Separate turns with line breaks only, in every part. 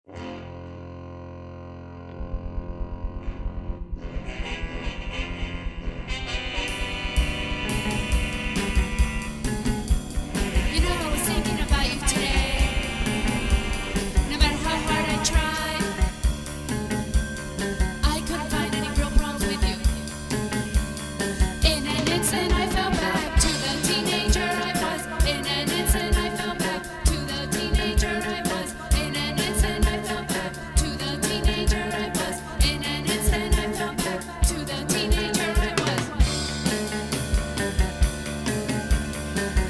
You know, I was thinking about you today. No matter how hard I tried, I couldn't find any real problems with you. In an instant, I fell back to the teenager I was. In an instant, I fell back to the teenager I was. In an instant, I fell back to the teenager I was. In an instant, I fell back to the teenager I was.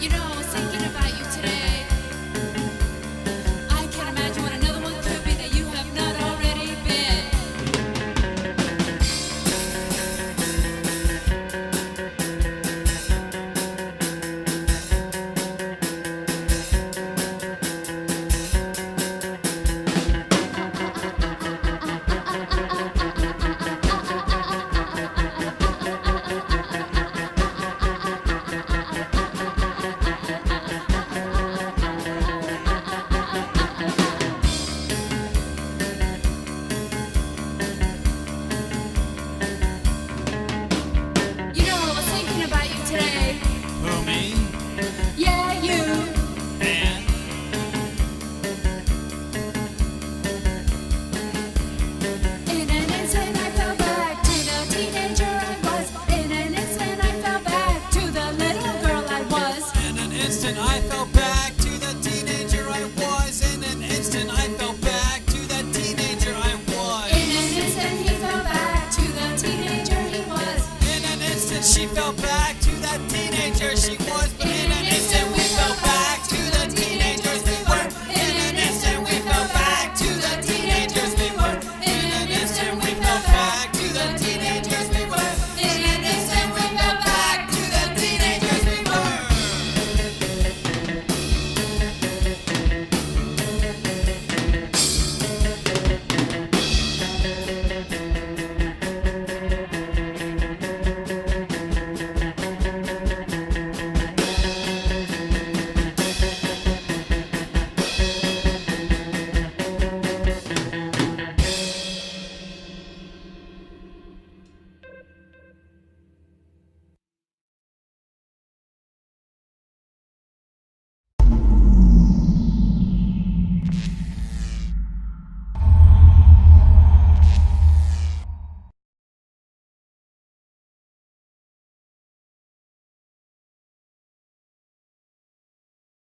You know, I was thinking about you today. I can't imagine what another one could be that you have not already been. You know, I was thinking about you today.
Who, me?
Yeah, you.
And?
In an instant, I fell back to the teenager I was. In an instant, I fell back to the little girl I was.
In an instant I fell back to the teenager I was. In an instant I fell back to the teenager I was.
In an instant, he fell back to the teenager he was.
In an instant she fell back to that teenager she was. But in an instant we fell back to the teenagers we were. In an instant we fell back to the teenagers we were. In an instant we fell back to the teenagers we were. In an instant we fell back to the teenagers we were.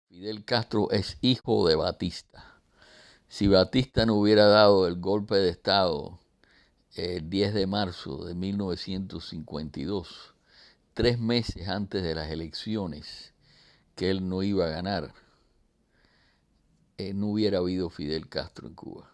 Fidel Castro es hijo de Batista. Si Batista no hubiera dado el golpe de Estado el 10 de marzo de 1952, 3 meses antes de las elecciones que él no iba a ganar, no hubiera habido Fidel Castro en Cuba.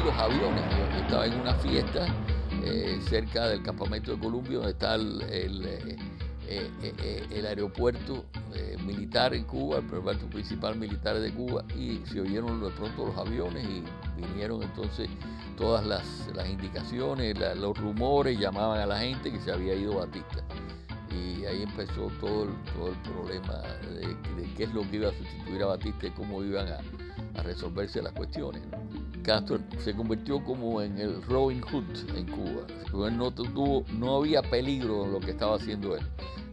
Los aviones, yo estaba en una fiesta cerca del campamento de Columbia, donde está el aeropuerto militar en Cuba, el aeropuerto principal militar de Cuba, y se oyeron de pronto los aviones y vinieron entonces todas las indicaciones, los rumores, llamaban a la gente que se había ido Batista. Y ahí empezó todo el problema de qué es lo que iba a sustituir a Batista y cómo iban a resolverse las cuestiones, ¿no? Castro se convirtió como en el Robin Hood en Cuba. No había peligro en lo que estaba haciendo él.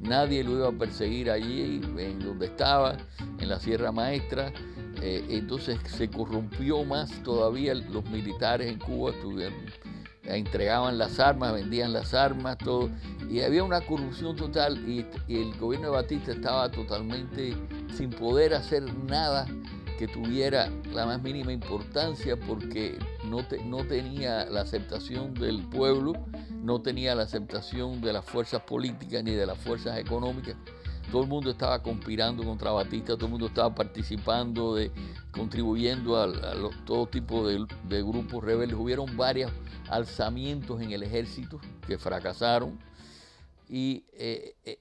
Nadie lo iba a perseguir allí, en donde estaba, en la Sierra Maestra. Entonces se corrompió más todavía. Los militares en Cuba entregaban las armas, vendían las armas, todo. Y había una corrupción total y el gobierno de Batista estaba totalmente sin poder hacer nada que tuviera la más mínima importancia, porque no tenía la aceptación del pueblo, no tenía la aceptación de las fuerzas políticas ni de las fuerzas económicas todo el mundo estaba conspirando contra Batista, todo el mundo estaba participando, contribuyendo a todo tipo de grupos rebeldes. Hubieron varios alzamientos en el ejército que fracasaron y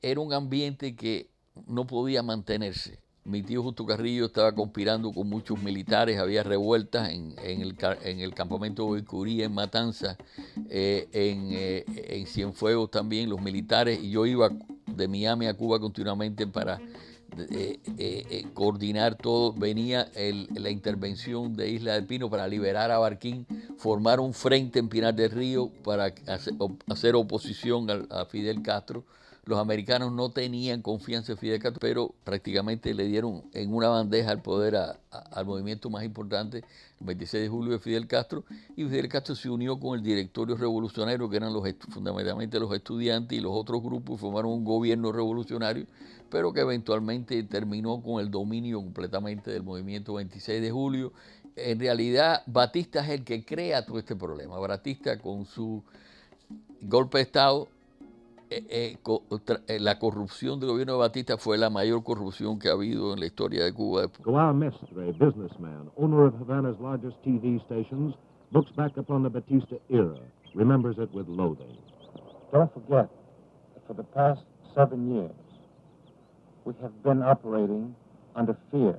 era un ambiente que no podía mantenerse. Mi tío Justo Carrillo estaba conspirando con muchos militares, había revueltas en el campamento de Boicurí, en Matanzas, en Cienfuegos también, los militares, y yo iba de Miami a Cuba continuamente para coordinar todo. Venía la intervención de Isla del Pino para liberar a Barquín, formar un frente en Pinar del Río para hacer oposición a Fidel Castro. Los americanos no tenían confianza en Fidel Castro, pero prácticamente le dieron en una bandeja el poder al movimiento más importante, el 26 de julio de Fidel Castro, y Fidel Castro se unió con el directorio revolucionario, que eran fundamentalmente los estudiantes y los otros grupos, y formaron un gobierno revolucionario, pero que eventualmente terminó con el dominio completamente del movimiento 26 de julio. En realidad, Batista es el que crea todo este problema. Batista, con su golpe de Estado, la corrupción del gobierno de Batista fue la mayor corrupción que ha habido en la historia de Cuba.
Joao Mestre, businessman, owner of Havana's largest TV stations, looks back upon the Batista era, remembers it with loathing.
Don't forget that for the past 7 years, we have been operating under fear,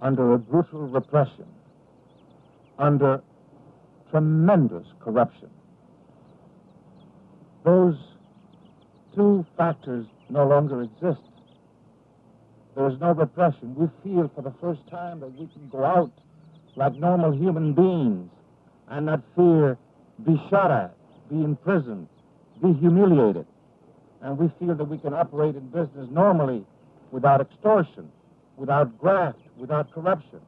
under a brutal repression, under tremendous corruption. Those two factors no longer exist. There is no repression. We feel for the first time that we can go out like normal human beings and not fear be shot at, be imprisoned, be humiliated. And we feel that we can operate in business normally without extortion, without graft, without corruption.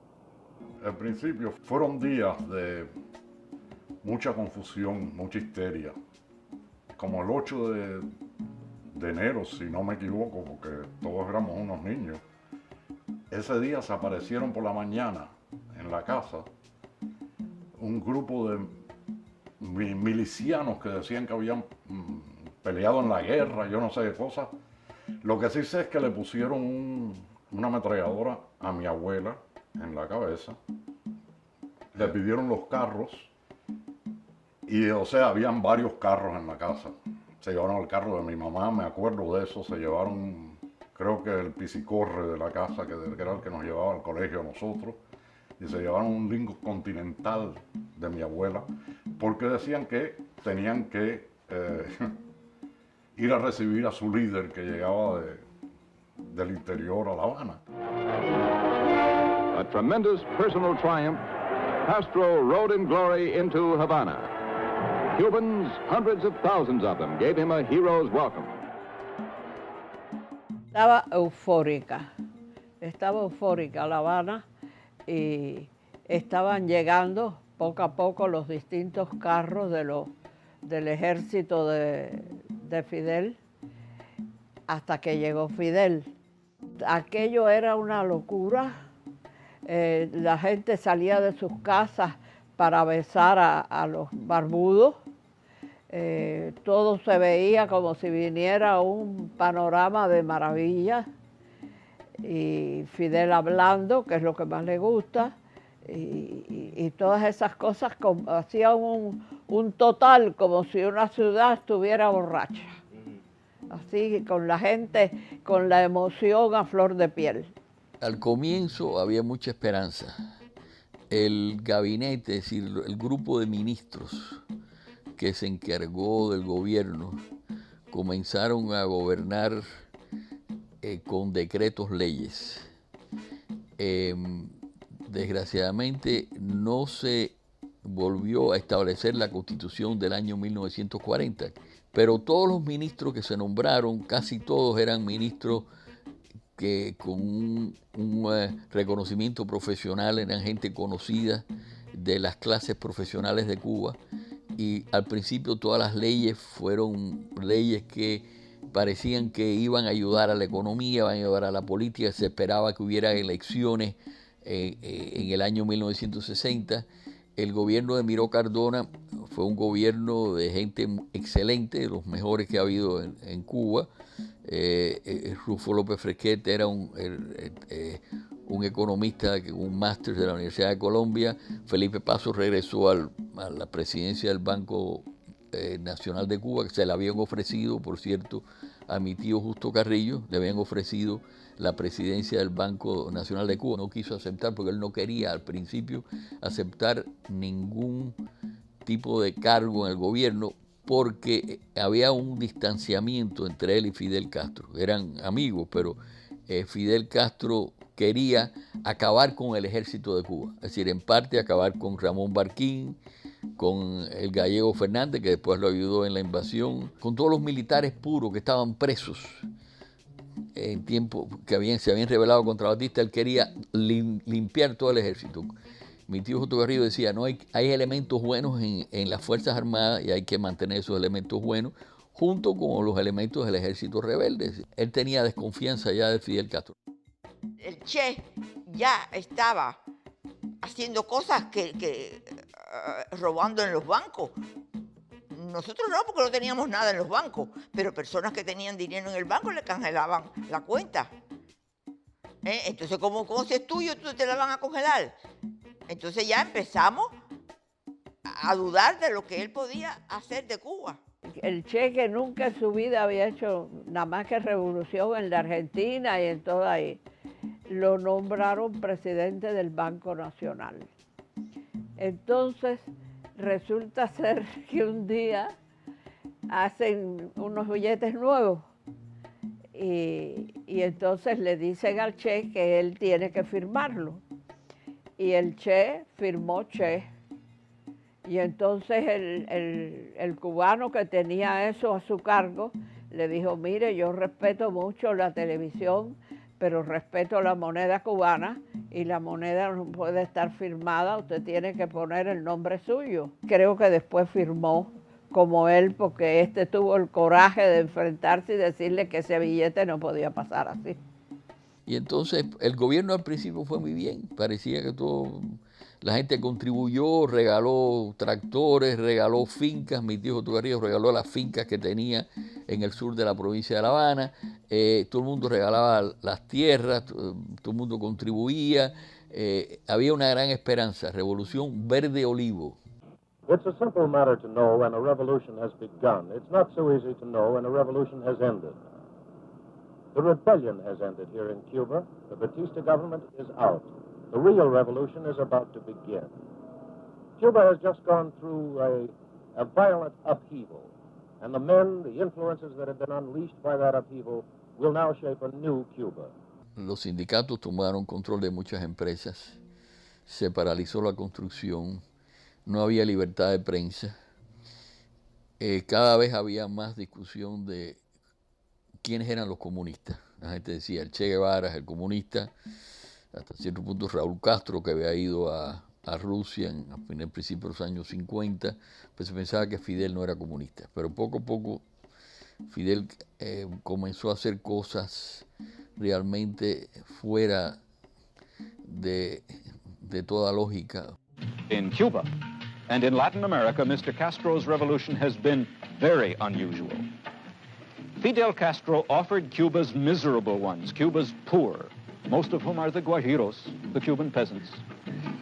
Al principio fueron días de mucha confusión, mucha histeria. Como el 8 de enero, si no me equivoco, porque todos éramos unos niños, ese día se aparecieron por la mañana en la casa un grupo de milicianos que decían que habían peleado en la guerra, yo no sé qué cosas. Lo que sí sé es que le pusieron una ametralladora a mi abuela en la cabeza, le pidieron los carros. Y, o sea, habían varios carros en la casa. Se llevaron el carro de mi mamá, me acuerdo de eso. Se llevaron, creo que el piscicorre de la casa, que era el que nos llevaba al colegio a nosotros. Y se llevaron un Lincoln Continental de mi abuela, porque decían que tenían que ir a recibir a su líder que llegaba del interior a La Habana.
A tremendous personal triumph, Castro rode in glory into Havana. Cubans, hundreds of thousands of them, gave him a hero's welcome.
Estaba eufórica La Habana, y estaban llegando poco a poco los distintos carros del ejército de Fidel, hasta que llegó Fidel. Aquello era una locura. La gente salía de sus casas para besar a los barbudos. Todo se veía como si viniera un panorama de maravillas, y Fidel hablando, que es lo que más le gusta, y todas esas cosas hacían un total como si una ciudad estuviera borracha, así, con la gente, con la emoción a flor de piel.
Al comienzo había mucha esperanza. El gabinete, es decir, el grupo de ministros que se encargó del gobierno, comenzaron a gobernar con decretos leyes. Desgraciadamente no se volvió a establecer la Constitución del año 1940, pero todos los ministros que se nombraron, casi todos eran ministros que con un reconocimiento profesional, eran gente conocida de las clases profesionales de Cuba. Y al principio todas las leyes fueron leyes que parecían que iban a ayudar a la economía, iban a ayudar a la política. Se esperaba que hubiera elecciones en el año 1960. El gobierno de Miró Cardona fue un gobierno de gente excelente, de los mejores que ha habido en Cuba. Rufo López Fresquete era un economista, un máster de la Universidad de Colombia. Felipe Paso regresó a la presidencia del Banco Nacional de Cuba, que se le habían ofrecido, por cierto, a mi tío Justo Carrillo, le habían ofrecido la presidencia del Banco Nacional de Cuba. No quiso aceptar porque él no quería al principio aceptar ningún tipo de cargo en el gobierno, porque había un distanciamiento entre él y Fidel Castro. Eran amigos, pero Fidel Castro quería acabar con el ejército de Cuba, es decir, en parte acabar con Ramón Barquín, con el gallego Fernández, que después lo ayudó en la invasión, con todos los militares puros que estaban presos en tiempo que se habían rebelado contra Batista. Él quería limpiar todo el ejército. Mi tío Justo Carrillo decía, no hay elementos buenos en las Fuerzas Armadas y hay que mantener esos elementos buenos junto con los elementos del ejército rebelde. Él tenía desconfianza ya de Fidel Castro.
El Che ya estaba haciendo cosas robando en los bancos. Nosotros no, porque no teníamos nada en los bancos, pero personas que tenían dinero en el banco le congelaban la cuenta. Entonces, como si es tuyo, tú te la van a congelar. Entonces ya empezamos a dudar de lo que él podía hacer de Cuba.
El Che, que nunca en su vida había hecho nada más que revolución en la Argentina y en todo ahí, lo nombraron presidente del Banco Nacional. Entonces, resulta ser que un día hacen unos billetes nuevos y entonces le dicen al Che que él tiene que firmarlo. Y el Che firmó Che. Y entonces el cubano que tenía eso a su cargo le dijo, mire, yo respeto mucho la televisión, pero respeto la moneda cubana y la moneda no puede estar firmada, usted tiene que poner el nombre suyo. Creo que después firmó como él, porque tuvo el coraje de enfrentarse y decirle que ese billete no podía pasar así.
Y entonces el gobierno al principio fue muy bien, parecía que la gente contribuyó, regaló tractores, regaló fincas. Mi tío Justo Carrillo regaló las fincas que tenía en el sur de la provincia de La Habana. Todo el mundo regalaba las tierras, todo el mundo contribuía. Había una gran esperanza, revolución verde olivo.
It's a simple matter to know when a revolution has begun. It's not so easy to know when a revolution has ended. The rebellion has ended here in Cuba. The Batista government is out. The real revolution is about to begin. Cuba has just gone through a violent upheaval, and the men, the influences that have been unleashed by that upheaval will now shape a new Cuba.
Los sindicatos tomaron control de muchas empresas, se paralizó la construcción, no había libertad de prensa, cada vez había más discusión de quiénes eran los comunistas. La gente decía, el Che Guevara es el comunista, hasta cierto punto Raúl Castro, que había ido a Rusia en el principio de los años 50, pues se pensaba que Fidel no era comunista. Pero poco a poco Fidel comenzó a hacer cosas realmente fuera de toda lógica.
In Cuba and in Latin America, Mr. Castro's revolution has been very unusual. Fidel Castro offered Cuba's miserable ones, Cuba's poor, most of whom are the Guajiros, the Cuban peasants.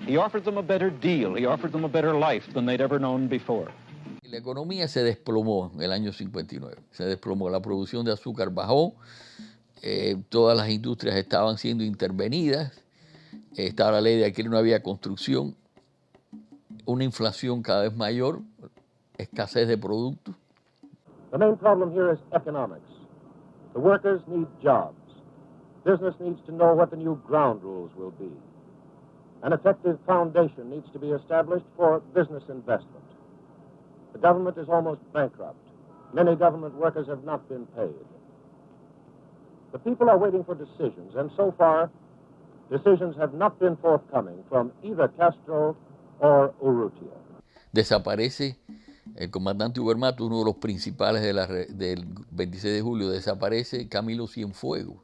He offered them a better deal. He offered them a better life than they'd ever known before.
La economía se desplomó en el año 59. Se desplomó, la producción de azúcar bajó, todas las industrias estaban siendo intervenidas, estaba la ley de alquiler, no había construcción, una inflación cada vez mayor, escasez de productos.
The main problem here is economics. The workers need jobs. Business needs to know what the new ground rules will be. An effective foundation needs to be established for business investment. The government is almost bankrupt. Many government workers have not been paid. The people are waiting for decisions, and so far, decisions have not been forthcoming from either Castro or Urrutia.
Desaparece el comandante Ubermato, uno de los principales del 26 de julio, desaparece Camilo Cienfuegos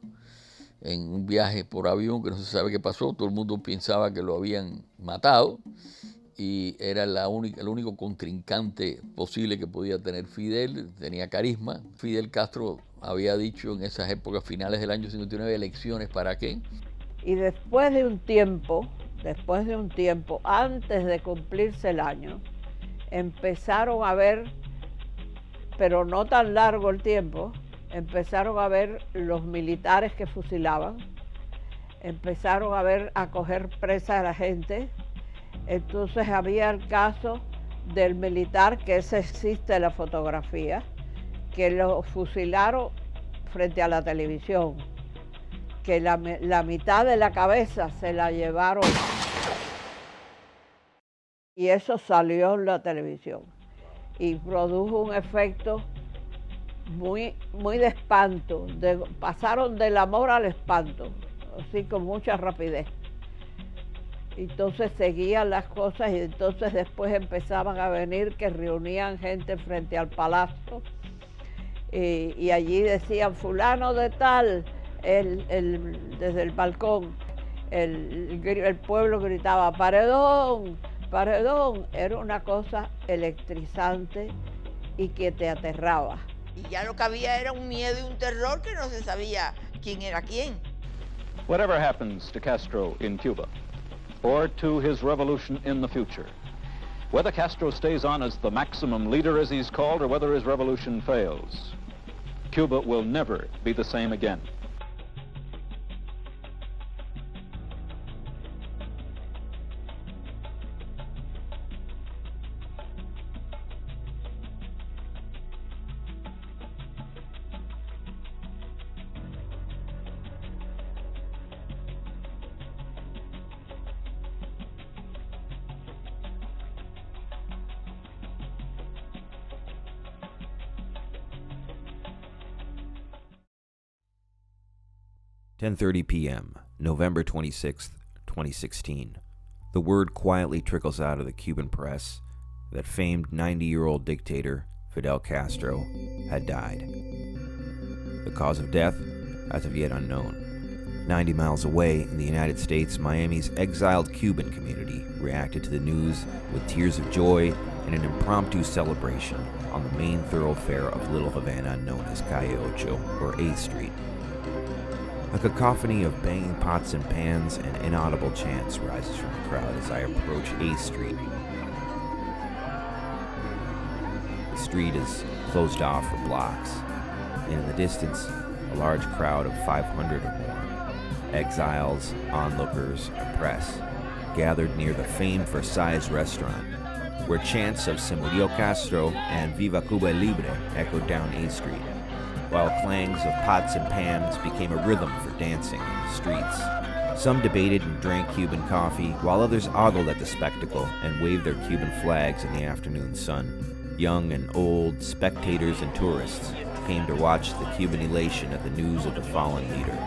en un viaje por avión que no se sabe qué pasó, todo el mundo pensaba que lo habían matado y era el único contrincante posible que podía tener Fidel. Tenía carisma. Fidel Castro había dicho en esas épocas finales del año 59, elecciones ¿para qué?
Y después de un tiempo, antes de cumplirse el año, empezaron a ver, pero no tan largo el tiempo, empezaron a ver los militares que fusilaban, empezaron a coger presa a la gente. Entonces había el caso del militar, que ese existe en la fotografía, que lo fusilaron frente a la televisión, que la mitad de la cabeza se la llevaron, y eso salió en la televisión y produjo un efecto muy, muy de espanto. Pasaron del amor al espanto, así con mucha rapidez. Entonces seguían las cosas y entonces después empezaban a venir que reunían gente frente al palacio y allí decían fulano de tal, desde el balcón, el pueblo gritaba paredón, paredón. Era una cosa electrizante y que te aterraba.
Y ya lo que había era un miedo y un terror que no se sabía quién era quién.
Whatever happens to Castro in Cuba, or to his revolution in the future, whether Castro stays on as the maximum leader, as he's called, or whether his revolution fails, Cuba will never be the same again.
"10:30 p.m., November 26, 2016. The word quietly trickles out of the Cuban press that famed 90-year-old dictator Fidel Castro had died. The cause of death, as of yet unknown. 90 miles away in the United States, Miami's exiled Cuban community reacted to the news with tears of joy and an impromptu celebration on the main thoroughfare of Little Havana known as Calle Ocho, or 8th Street. A cacophony of banging pots and pans and inaudible chants rises from the crowd as I approach 8th Street. The street is closed off for blocks, and in the distance, a large crowd of 500 or more, exiles, onlookers, and press, gathered near the famed Versailles restaurant, where chants of Se Murió Castro and Viva Cuba Libre echoed down 8th Street, while clangs of pots and pans became a rhythm for dancing in the streets. Some debated and drank Cuban coffee, while others ogled at the spectacle and waved their Cuban flags in the afternoon sun. Young and old, spectators and tourists came to watch the Cuban elation at the news of the fallen leader.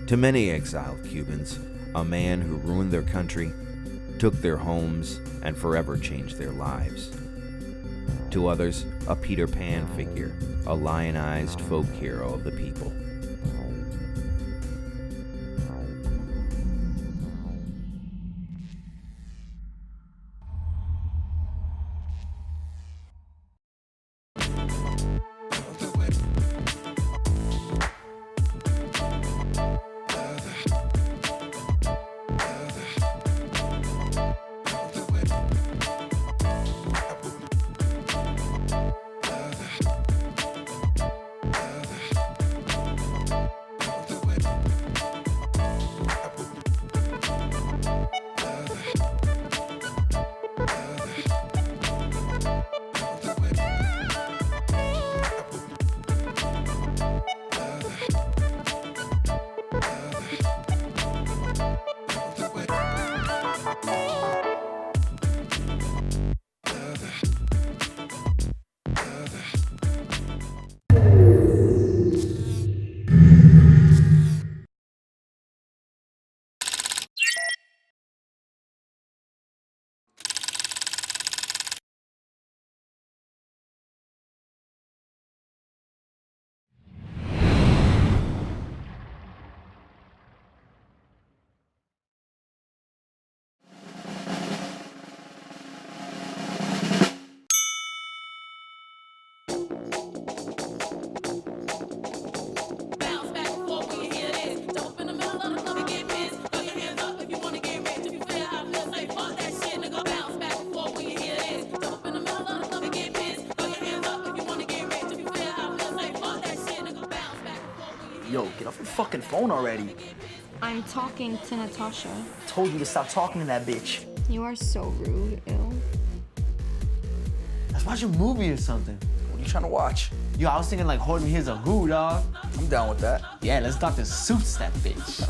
To many exiled Cubans, a man who ruined their country, took their homes, and forever changed their lives. To others, a Peter Pan figure, a lionized folk hero of the people.
Yo, get off your fucking phone already.
I'm talking to Natasha.
I told you to stop talking to that bitch.
You are so rude, ew.
Let's watch a movie or something.
What are you trying to watch?
Yo, I was thinking like Holding Here's a Who, dog.
I'm down with that.
Yeah, let's Dr. Suits that bitch.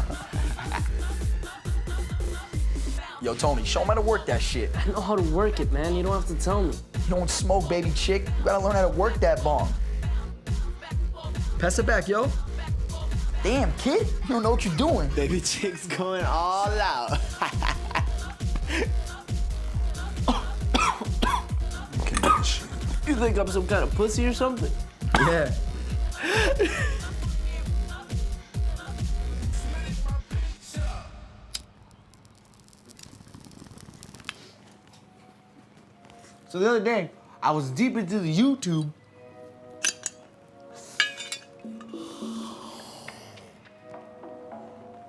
Yo, Tony, show me how to work that shit.
I know how to work it, man. You don't have to tell me.
You don't smoke, baby chick. You gotta learn how to work that bong. Pass it back, yo. Damn, kid. You don't know what you're doing.
Baby chick's going all out.
You think I'm some kind of pussy or something?
Yeah.
So the other day, I was deep into the YouTube.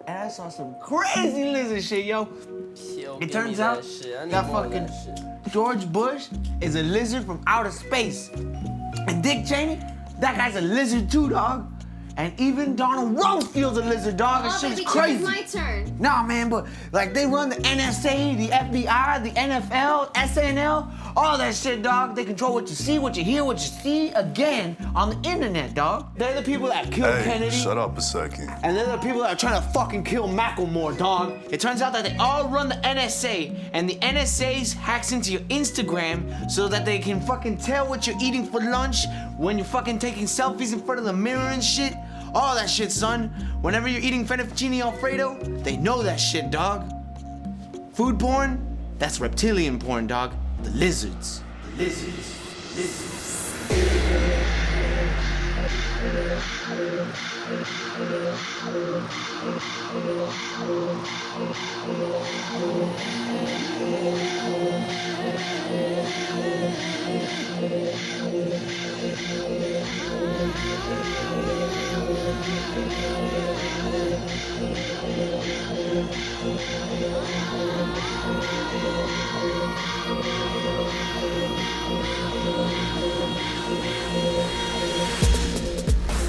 And I saw some crazy lizard shit, yo.
Yo,
It turns out that fucking George Bush is a lizard from outer space. And Dick Cheney, that guy's a lizard too, dog. And even Donald Rumsfeld's a lizard, dog. That shit's crazy.
It's my turn.
Nah, man, but like they run the NSA, the FBI, the NFL, SNL, all that shit, dog. They control what you see, what you hear, what you see again on the internet, dog. They're the people that killed Kennedy.
Shut up a second.
And they're the people that are trying to fucking kill Macklemore, dog. It turns out that they all run the NSA, and the NSA hacks into your Instagram so that they can fucking tell what you're eating for lunch, when you're fucking taking selfies in front of the mirror and shit. All that shit, son. Whenever you're eating fettuccine Alfredo, they know that shit, dog. Food porn? That's reptilian porn, dog. The lizards. The lizards. Lizards.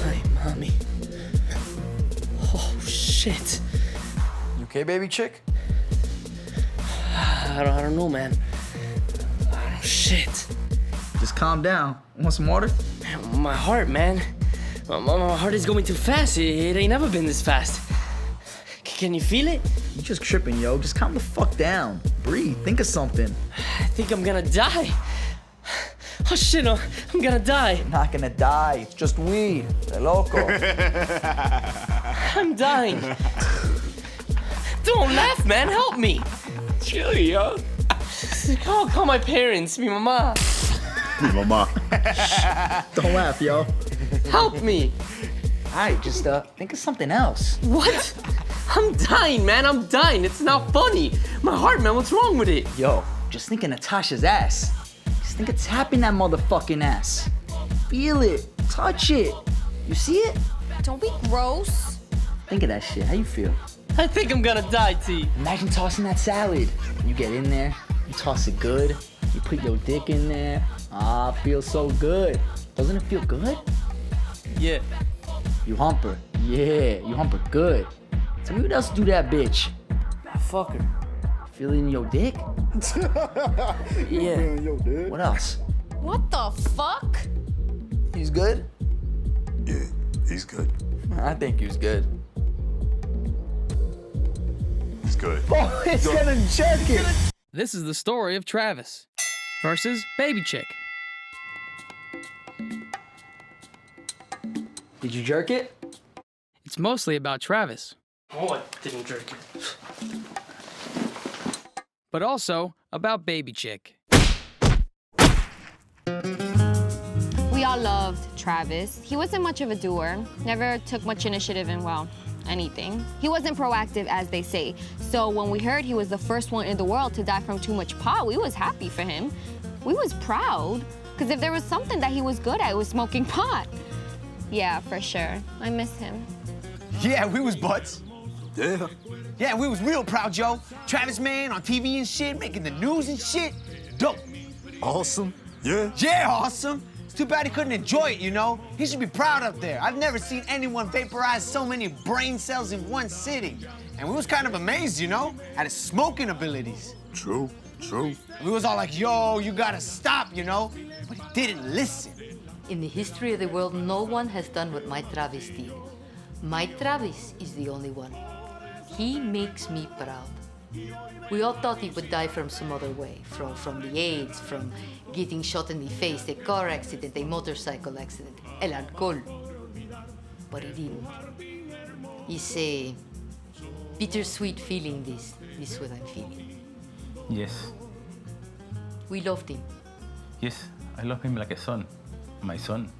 Hi, mommy. Oh, shit.
You okay, baby chick?
I don't know, man. Oh, shit.
Just calm down. Want some water?
My heart, man. My heart is going too fast. It ain't never been this fast. Can you feel it?
You just tripping, yo. Just calm the fuck down. Breathe. Think of something.
I think I'm gonna die. Oh shit, I'm gonna die.
You're not gonna die. It's just weed. They're loco.
I'm dying. Don't laugh, man. Help me.
Chill, yo.
Call my parents, mi mama.
Mi mama.
Don't laugh, yo.
Help me.
All right, just think of something else.
What? I'm dying, man. I'm dying. It's not funny. My heart, man. What's wrong with it?
Yo, just think of Natasha's ass. Just think of tapping that motherfucking ass. Feel it. Touch it. You see it?
Don't be gross.
Think of that shit. How you feel?
I think I'm gonna die, T.
Imagine tossing that salad. You get in there, you toss it good, you put your dick in there. Ah, feels so good. Doesn't it feel good?
Yeah.
You hump her. Yeah, you hump her good. Tell me what else do that bitch.
Fuck her.
Feel it in your dick?
Yeah.
What else?
What the fuck?
He's good?
Yeah, he's good.
I think he's good.
He's good.
Oh, it's gonna jerk it.
This is the story of Travis versus Baby Chick.
Did you jerk it?
It's mostly about Travis,
Oh, I didn't jerk it.
but also about Baby Chick.
We all loved Travis. He wasn't much of a doer, never took much initiative in, well, anything. He wasn't proactive, as they say. So when we heard he was the first one in the world to die from too much pot, we was happy for him. We was proud, because if there was something that he was good at, it was smoking pot. Yeah, for sure. I miss him.
Yeah, we was butts.
Yeah.
Yeah, we was real proud, Joe. Travis, man, on TV and shit, making the news and shit. Dope.
Awesome. Yeah.
Yeah, awesome. It's too bad he couldn't enjoy it, you know? He should be proud up there. I've never seen anyone vaporize so many brain cells in one sitting. And we was kind of amazed, you know, at his smoking abilities.
True, true.
We was all like, yo, you gotta stop, you know? But he didn't listen.
In the history of the world, no one has done what my Travis did. My Travis is the only one. He makes me proud. We all thought he would die from some other way, from the AIDS, from getting shot in the face, the car accident, the motorcycle accident, el alcohol. But he didn't. It's a bittersweet feeling, this is what I'm feeling.
Yes,
We loved him.
yes, I love him like a son, my son.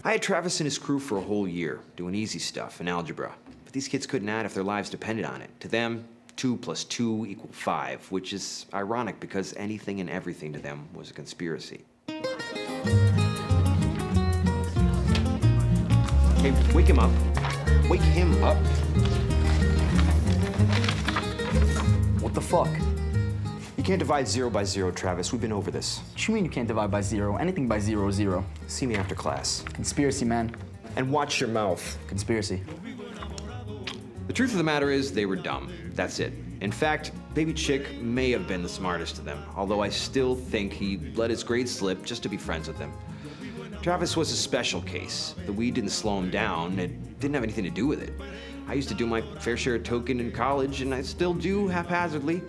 I had Travis and his crew for a whole year, doing easy stuff in algebra. But these kids couldn't add if their lives depended on it. To them, 2 + 2 = 5, which is ironic because anything and everything to them was a conspiracy. Hey, wake him up. Wake him up.
What the fuck?
You can't divide 0 by 0, Travis. We've been over this.
What you mean you can't divide by 0? Anything by 0 is 0.
See me after class.
Conspiracy, man.
And watch your mouth.
Conspiracy.
The truth of the matter is, they were dumb. That's it. In fact, Baby Chick may have been the smartest of them, although I still think he let his grades slip just to be friends with them. Travis was a special case. The weed didn't slow him down. It didn't have anything to do with it. I used to do my fair share of toking in college, and I still do haphazardly.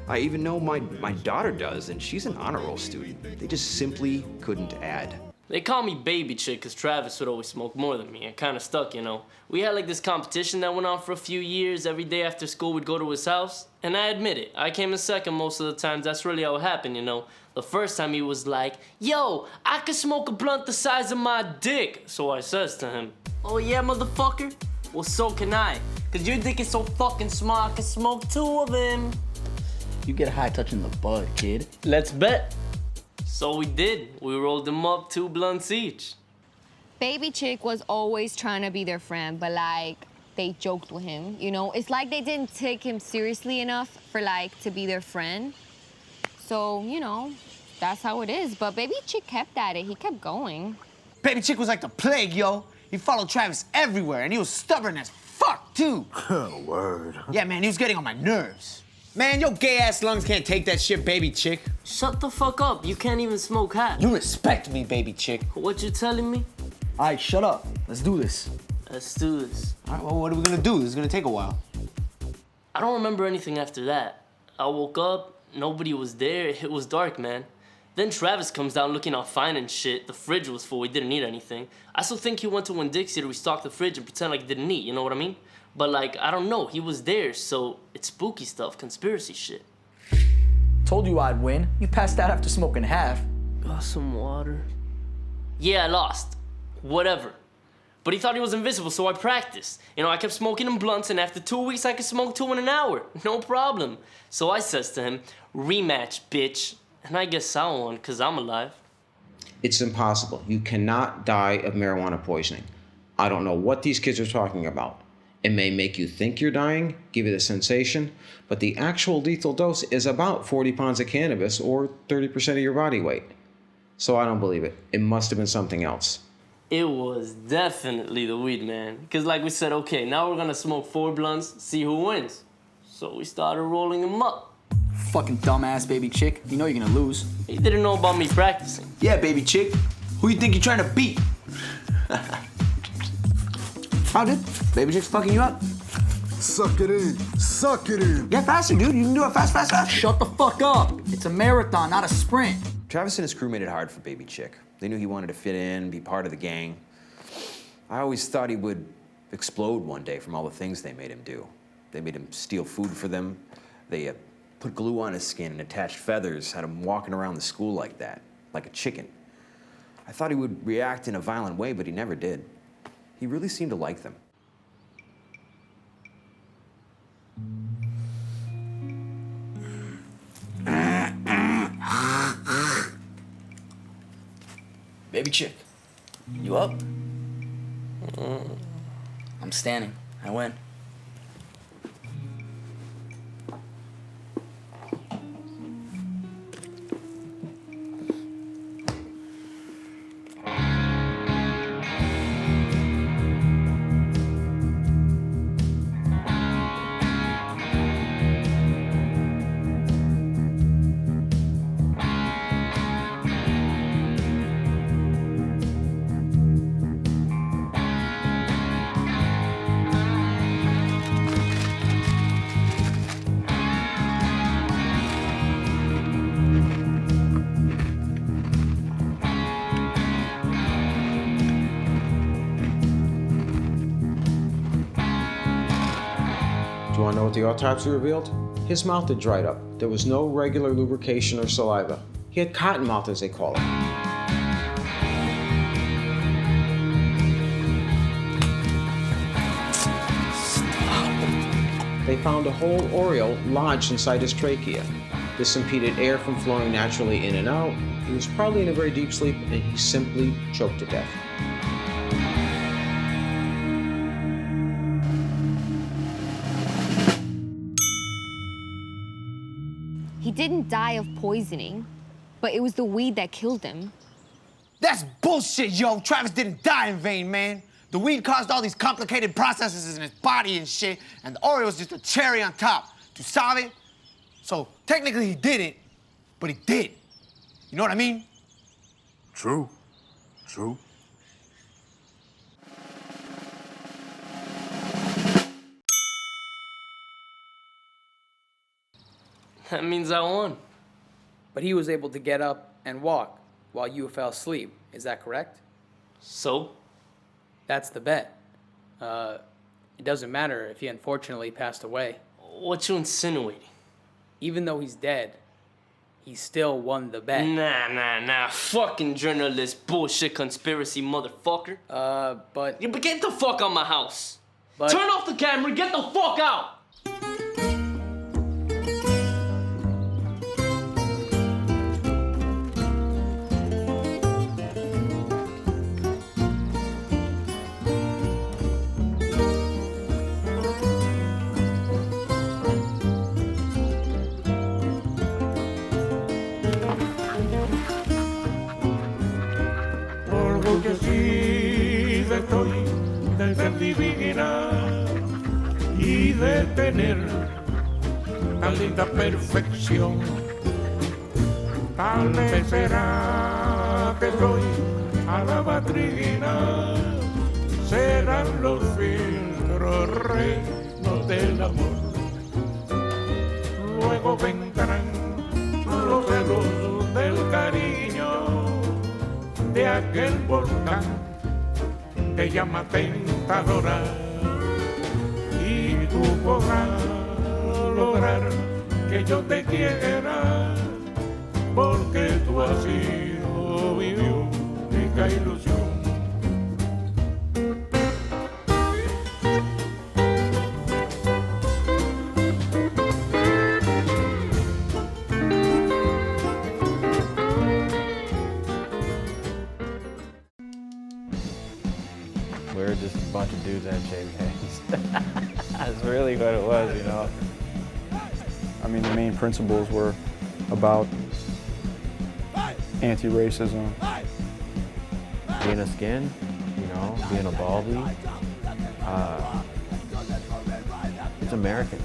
I even know my daughter does, and she's an honor roll student. They just simply couldn't add.
They call me Baby Chick because Travis would always smoke more than me. It kind of stuck, you know. We had like this competition that went on for a few years. Every day after school, we'd go to his house. And I admit it, I came in second most of the times. That's really how it happened, you know. The first time he was like, yo, I could smoke a blunt the size of my dick. So I says to him, oh yeah, motherfucker? Well, so can I. Because your dick is so fucking small, I can smoke 2 of them.
You get high touching the bud, kid.
Let's bet. So we did. We rolled them up 2 blunts each.
Baby Chick was always trying to be their friend, but like, they joked with him, you know? It's like they didn't take him seriously enough for like, to be their friend. So, you know, that's how it is. But Baby Chick kept at it. He kept going.
Baby Chick was like the plague, yo. He followed Travis everywhere, and he was stubborn as fuck, too.
Word.
Yeah, man, he was getting on my nerves. Man, your gay-ass lungs can't take that shit, Baby Chick.
Shut the fuck up. You can't even smoke hat.
You respect me, Baby Chick.
What you telling me?
All right, shut up. Let's do this.
Let's do this.
All right, well, what are we gonna do? This is gonna take a while.
I don't remember anything after that. I woke up, nobody was there, it was dark, man. Then Travis comes down looking all fine and shit. The fridge was full, he didn't eat anything. I still think he went to Winn-Dixie to restock the fridge and pretend like he didn't eat, you know what I mean? But like, I don't know, he was there, so it's spooky stuff, conspiracy shit.
Told you I'd win. You passed out after smoking half.
Got some water. Yeah, I lost. Whatever. But he thought he was invisible, so I practiced. You know, I kept smoking him blunts, and after 2 weeks, I could smoke 2 in an hour. No problem. So I says to him, rematch, bitch. And I guess I won, because I'm alive.
It's impossible. You cannot die of marijuana poisoning. I don't know what these kids are talking about. It may make you think you're dying, give you the sensation, but the actual lethal dose is about 40 pounds of cannabis or 30% of your body weight. So I don't believe it. It must have been something else.
It was definitely the weed, man. Because like we said, okay, now we're going to smoke 4 blunts, see who wins. So we started rolling them up.
Fucking dumbass Baby Chick. You know you're gonna lose.
He didn't know about me practicing.
Yeah, Baby Chick. Who you think you're trying to beat? How did Baby Chick's fucking you up?
Suck it in. Suck it in.
Get faster, dude. You can do it fast, fast, fast.
Shut the fuck up. It's a marathon, not a sprint.
Travis and his crew made it hard for Baby Chick. They knew he wanted to fit in, be part of the gang. I always thought he would explode one day from all the things they made him do. They made him steal food for them. They put glue on his skin and attached feathers, had him walking around the school like that, like a chicken. I thought he would react in a violent way, but he never did. He really seemed to like them.
Baby Chick, you up? I'm standing. I win.
what the autopsy revealed? His mouth had dried up. There was no regular lubrication or saliva. He had cotton mouth, as they call it. They found a whole oriole lodged inside his trachea. This impeded air from flowing naturally in and out. He was probably in a very deep sleep, and he simply choked to death.
He didn't die of poisoning, but it was the weed that killed him.
That's bullshit, yo. Travis didn't die in vain, man. The weed caused all these complicated processes in his body and shit, and the Oreo was just a cherry on top. To solve it? So technically he didn't, but he did. You know what I mean?
True. True.
That means I won.
But he was able to get up and walk while you fell asleep. Is that correct?
So?
That's the bet. It doesn't matter if he unfortunately passed away.
What you insinuating?
Even though he's dead, he still won the bet.
Nah. Fucking journalist bullshit conspiracy motherfucker.
But...
Yeah, but get the fuck out my house.
But...
Turn off the camera, get the fuck out!
Orgullecida estoy de ser divina y de tener tan linda perfección. Tal vez será que soy a la batrina, serán los filtros reinos del amor. Luego vendrán los celos del cariño de aquel volcán que llama tentadora, y tú podrás lograr que yo te quiera, porque tú has sido mi única ilusión.
We're just a bunch of dudes that had shaved heads. That's really what it was, you know.
I mean, the main principles were about anti-racism.
Being a skin, you know, being a baldy. It's American.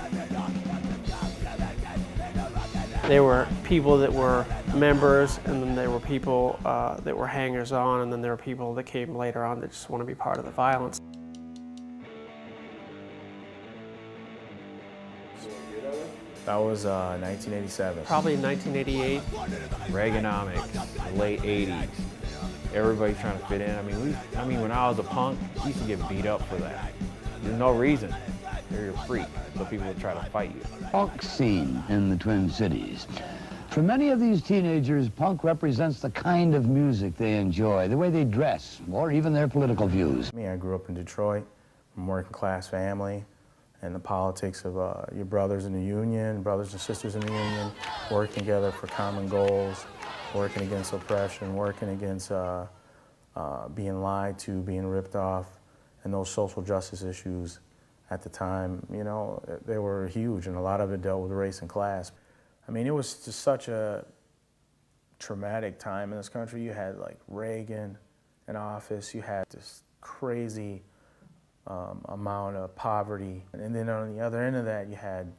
There were people that were members, and then there were people that were hangers-on, and then there were people that came later on that just want to be part of the violence.
That was 1987.
Probably 1988.
Reaganomics, late 80s. Everybody trying to fit in. I mean, when I was a punk, you used to get beat up for that. There's no reason. You're a freak, so people would try to fight you.
Punk scene in the Twin Cities. For many of these teenagers, punk represents the kind of music they enjoy, the way they dress, or even their political views.
I grew up in Detroit, from a working class family, and the politics of your brothers in the union, brothers and sisters in the union, working together for common goals, working against oppression, working against being lied to, being ripped off, and those social justice issues at the time, you know, they were huge, and a lot of it dealt with race and class. I mean, it was just such a traumatic time in this country. You had like Reagan in office, you had this crazy amount of poverty, and then on the other end of that, you had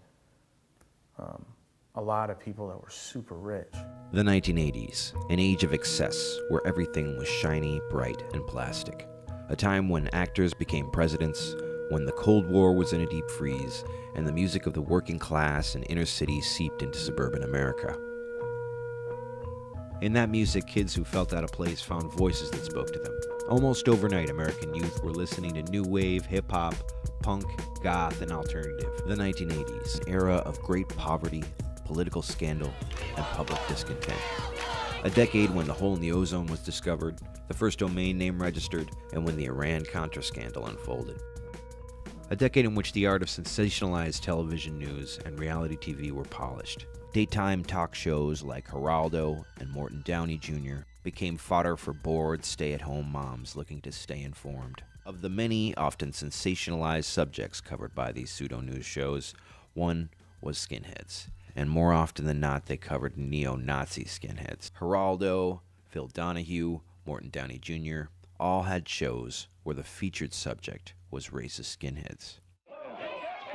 a lot of people that were super rich.
The 1980s, an age of excess where everything was shiny, bright, and plastic. A time when actors became presidents, when the Cold War was in a deep freeze, and the music of the working class and inner city seeped into suburban America. In that music, kids who felt out of place found voices that spoke to them. Almost overnight, American youth were listening to new wave, hip-hop, punk, goth, and alternative. The 1980s, an era of great poverty, political scandal, and public discontent. A decade when the hole in the ozone was discovered, the first domain name registered, and when the Iran-Contra scandal unfolded. A decade in which the art of sensationalized television news and reality TV were polished. Daytime talk shows like Geraldo and Morton Downey Jr. became fodder for bored, stay-at-home moms looking to stay informed. Of the many, often sensationalized subjects covered by these pseudo-news shows, one was skinheads. And more often than not, they covered neo-Nazi skinheads. Geraldo, Phil Donahue, Morton Downey Jr. all had shows where the featured subject was racist skinheads.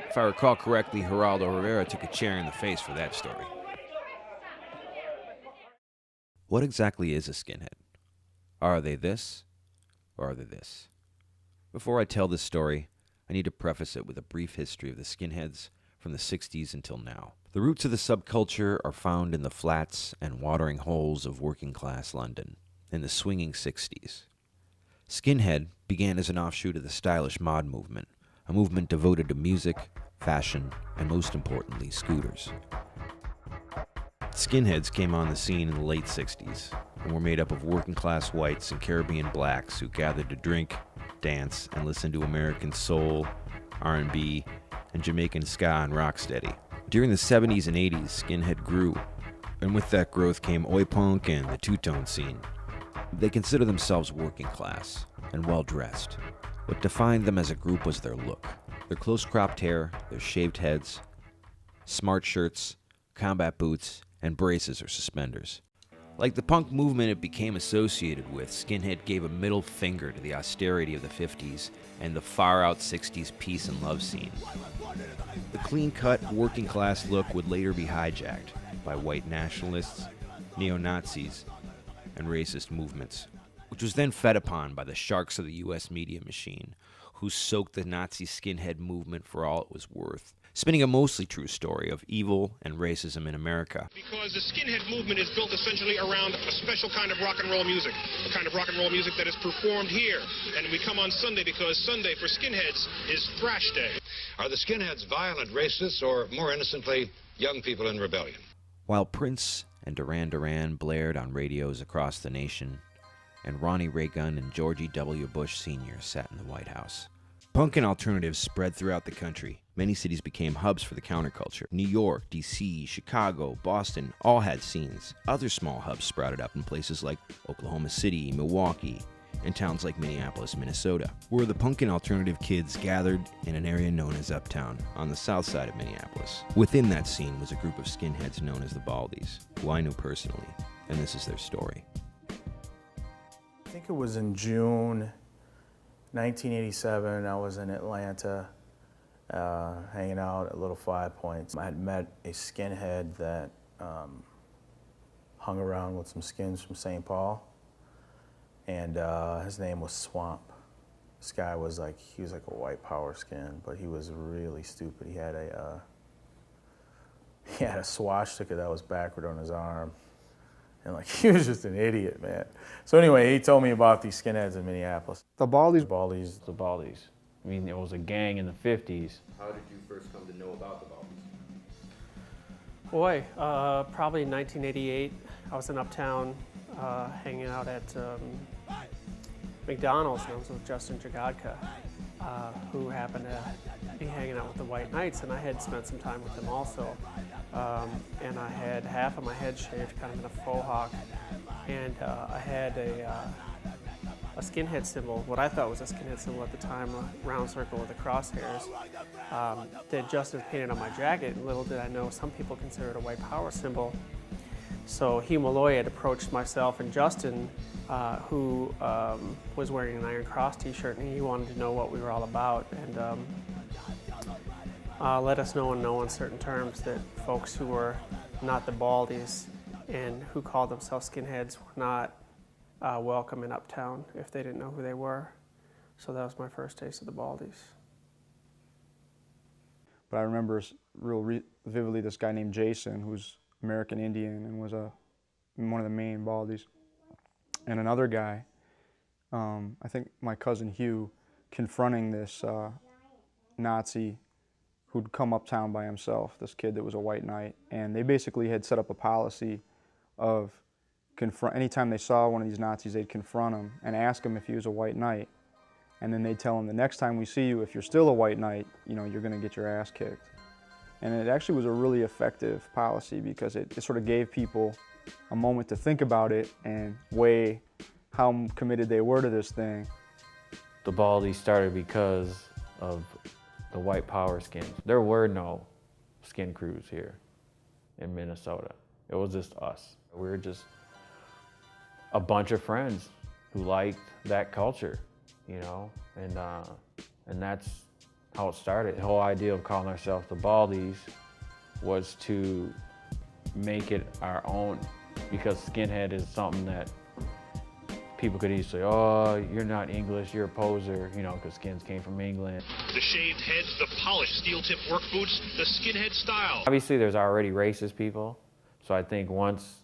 If I recall correctly, Geraldo Rivera took a chair in the face for that story. What exactly is a skinhead? Are they this, or are they this? Before I tell this story, I need to preface it with a brief history of the skinheads from the 60s until now. The roots of the subculture are found in the flats and watering holes of working-class London in the swinging 60s. Skinhead began as an offshoot of the stylish mod movement, a movement devoted to music, fashion, and most importantly, scooters. Skinheads came on the scene in the late 60s and were made up of working-class whites and Caribbean blacks who gathered to drink, dance, and listen to American soul, R&B, and Jamaican ska and rocksteady. During the 70s and 80s, skinhead grew, and with that growth came oi punk and the two-tone scene. They consider themselves working class and well-dressed. What defined them as a group was their look. Their close-cropped hair, their shaved heads, smart shirts, combat boots, and braces or suspenders. Like the punk movement it became associated with, skinhead gave a middle finger to the austerity of the 50s and the far-out 60s peace and love scene. The clean-cut, working-class look would later be hijacked by white nationalists, neo-Nazis, and racist movements, which was then fed upon by the sharks of the U.S. media machine, who soaked the Nazi skinhead movement for all it was worth, spinning a mostly true story of evil and racism in America.
Because the skinhead movement is built essentially around a special kind of rock and roll music, a kind of rock and roll music that is performed here. And we come on Sunday because Sunday for skinheads is thrash day.
Are the skinheads violent racists or, more innocently, young people in rebellion?
While Prince and Duran Duran blared on radios across the nation, and Ronnie Reagan and George W. Bush Sr. sat in the White House, punk and alternatives spread throughout the country. Many cities became hubs for the counterculture. New York, D.C., Chicago, Boston all had scenes. Other small hubs sprouted up in places like Oklahoma City, Milwaukee, and towns like Minneapolis, Minnesota, where the punk and alternative kids gathered in an area known as Uptown, on the south side of Minneapolis. Within that scene was a group of skinheads known as the Baldies, who I knew personally, and this is their story.
I think it was in June 1987, I was in Atlanta, hanging out at Little 5 Points. I had met a skinhead that hung around with some skins from St. Paul, and his name was Swamp. This guy was like, he was like a white power skin, but he was really stupid. He had a swastika that was backward on his arm. And like, he was just an idiot, man. So anyway, he told me about these skinheads in Minneapolis.
The Baldies?
Baldies.
The Baldies. I mean, it was a gang in the 50s.
How did you first come to know about the Baldies?
Boy, probably in 1988. I was in Uptown hanging out at McDonald's, and I was with Justin Jagodka, who happened to be hanging out with the White Knights, and I had spent some time with him also. And I had half of my head shaved, kind of in a faux hawk, and I had a skinhead symbol, what I thought was a skinhead symbol at the time, a round circle with the crosshairs, that Justin painted on my jacket, and little did I know some people consider it a white power symbol. So Hugh Malloy had approached myself and Justin, who was wearing an Iron Cross t-shirt, and he wanted to know what we were all about, and let us know in no uncertain terms that folks who were not the Baldies and who called themselves skinheads were not welcome in Uptown if they didn't know who they were. So that was my first taste of the Baldies.
But I remember real vividly this guy named Jason, who's American Indian and was a
one of the main baldies. And another guy, I think my cousin Hugh, confronting this Nazi who'd come uptown by himself, this kid that was a white knight. And they basically had set up a policy of anytime they saw one of these Nazis, they'd confront him and ask him if he was a white knight. And then they'd tell him, the next time we see you, if you're still a white knight, you know, you're gonna get your ass kicked. And it actually was a really effective policy because it sort of gave people a moment to think about it and weigh how committed they were to this thing.
The baldy started because of the white power skins. There were no skin crews here in Minnesota. It was just us. We were just a bunch of friends who liked that culture, you know, and that's how it started. The whole idea of calling ourselves the Baldies was to make it our own, because skinhead is something that people could easily say, oh, you're not English, you're a poser, you know, because skins came from England.
The shaved heads, the polished steel-tipped work boots, the skinhead style.
Obviously, there's already racist people, so I think once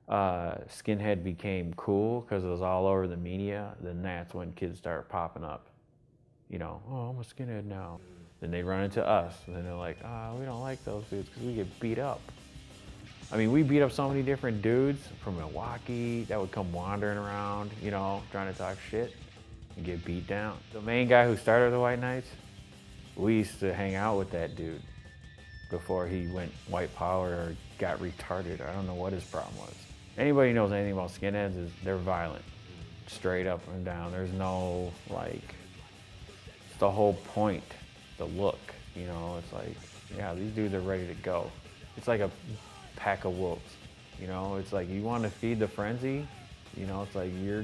skinhead became cool, because it was all over the media, then that's when kids started popping up. You know, oh, I'm a skinhead now. Then they run into us, and then they're like, oh, we don't like those dudes because we get beat up. I mean, we beat up so many different dudes from Milwaukee that would come wandering around, you know, trying to talk shit and get beat down. The main guy who started the White Knights, we used to hang out with that dude before he went white power or got retarded. I don't know what his problem was. Anybody who knows anything about skinheads is they're violent, straight up and down. There's no, like, it's the whole point, the look, you know, it's like, yeah, these dudes are ready to go. It's like a pack of wolves, you know? It's like, you want to feed the frenzy, you know, it's like, you're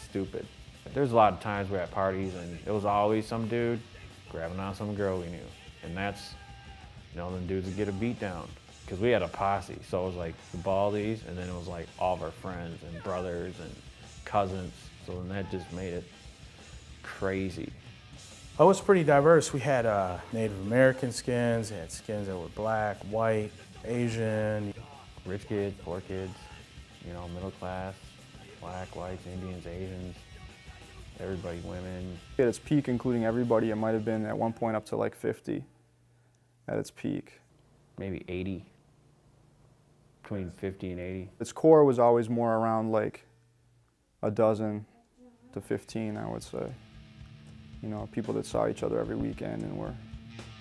stupid. There's a lot of times we're at parties and it was always some dude grabbing on some girl we knew. And that's, you know, them dudes would get a beat down. Because we had a posse, so it was like the Baldies, and then it was like all of our friends and brothers and cousins, so then that just made it crazy.
It was pretty diverse. We had Native American skins, we had skins that were black, white, Asian.
Rich kids, poor kids, you know, middle class, black, whites, Indians, Asians, everybody, women.
At its peak, including everybody, it might have been at one point up to like 50 at its peak.
Maybe 80, between 50 and 80.
Its core was always more around like a dozen to 15, I would say. You know, people that saw each other every weekend and were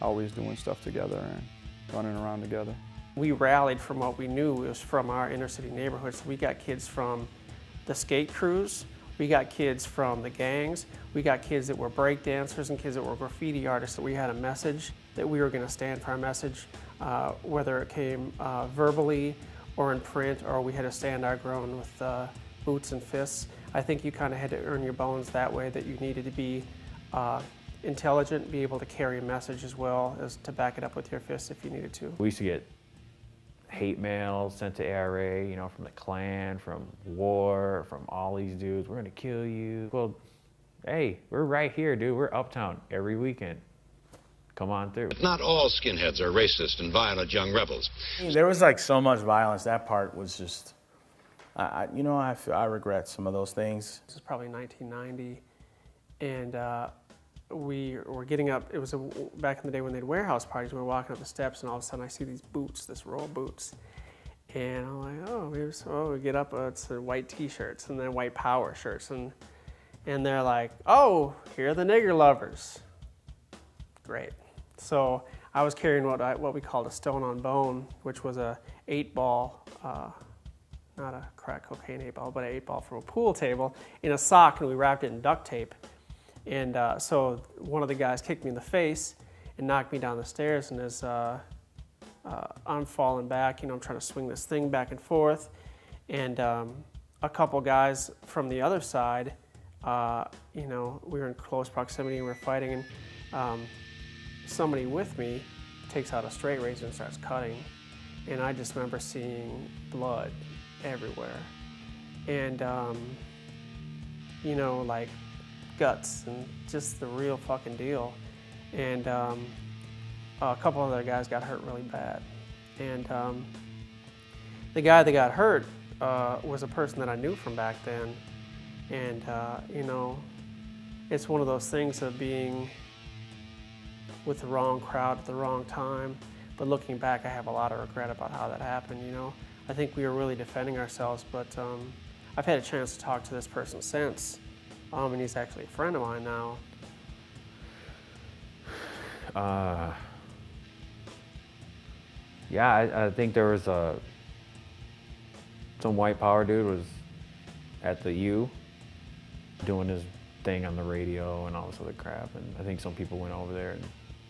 always doing stuff together and running around together.
We rallied from what we knew was from our inner city neighborhoods. We got kids from the skate crews, we got kids from the gangs, we got kids that were break dancers and kids that were graffiti artists. We had a message that we were going to stand for our message, whether it came verbally or in print, or we had to stand our ground with boots and fists. I think you kind of had to earn your bones that way, that you needed to be intelligent, be able to carry a message as well as to back it up with your fists if you needed to.
We used to get hate mail sent to ARA, you know, from the Klan, from war, from all these dudes. We're gonna kill you. Well, hey, we're right here, dude. We're uptown every weekend. Come on through.
But not all skinheads are racist and violent young rebels.
There was like so much violence. That part was just, you know, I regret some of those things.
This is probably 1990, and we were getting up. It was back in the day when they had warehouse parties. We were walking up the steps, and all of a sudden I see these boots, this row of boots, and I'm like, oh, maybe so. We get up, it's white T-shirts and then white power shirts, and they're like, oh, here are the nigger lovers. Great. So I was carrying what we called a stone on bone, which was a 8-ball, not a crack cocaine 8-ball, but an 8-ball from a pool table in a sock, and we wrapped it in duct tape. And so one of the guys kicked me in the face and knocked me down the stairs, and as I'm falling back, you know, I'm trying to swing this thing back and forth, and a couple guys from the other side, you know, we were in close proximity and we were fighting, and somebody with me takes out a straight razor and starts cutting, and I just remember seeing blood everywhere, and you know, like guts and just the real fucking deal. And a couple other guys got hurt really bad, and the guy that got hurt was a person that I knew from back then. And, you know, it's one of those things of being with the wrong crowd at the wrong time. But looking back, I have a lot of regret about how that happened, you know. I think we were really defending ourselves, but I've had a chance to talk to this person since, and he's actually a friend of mine now.
Yeah, I think there was some white power dude was at the U doing his thing on the radio and all this other crap, and I think some people went over there and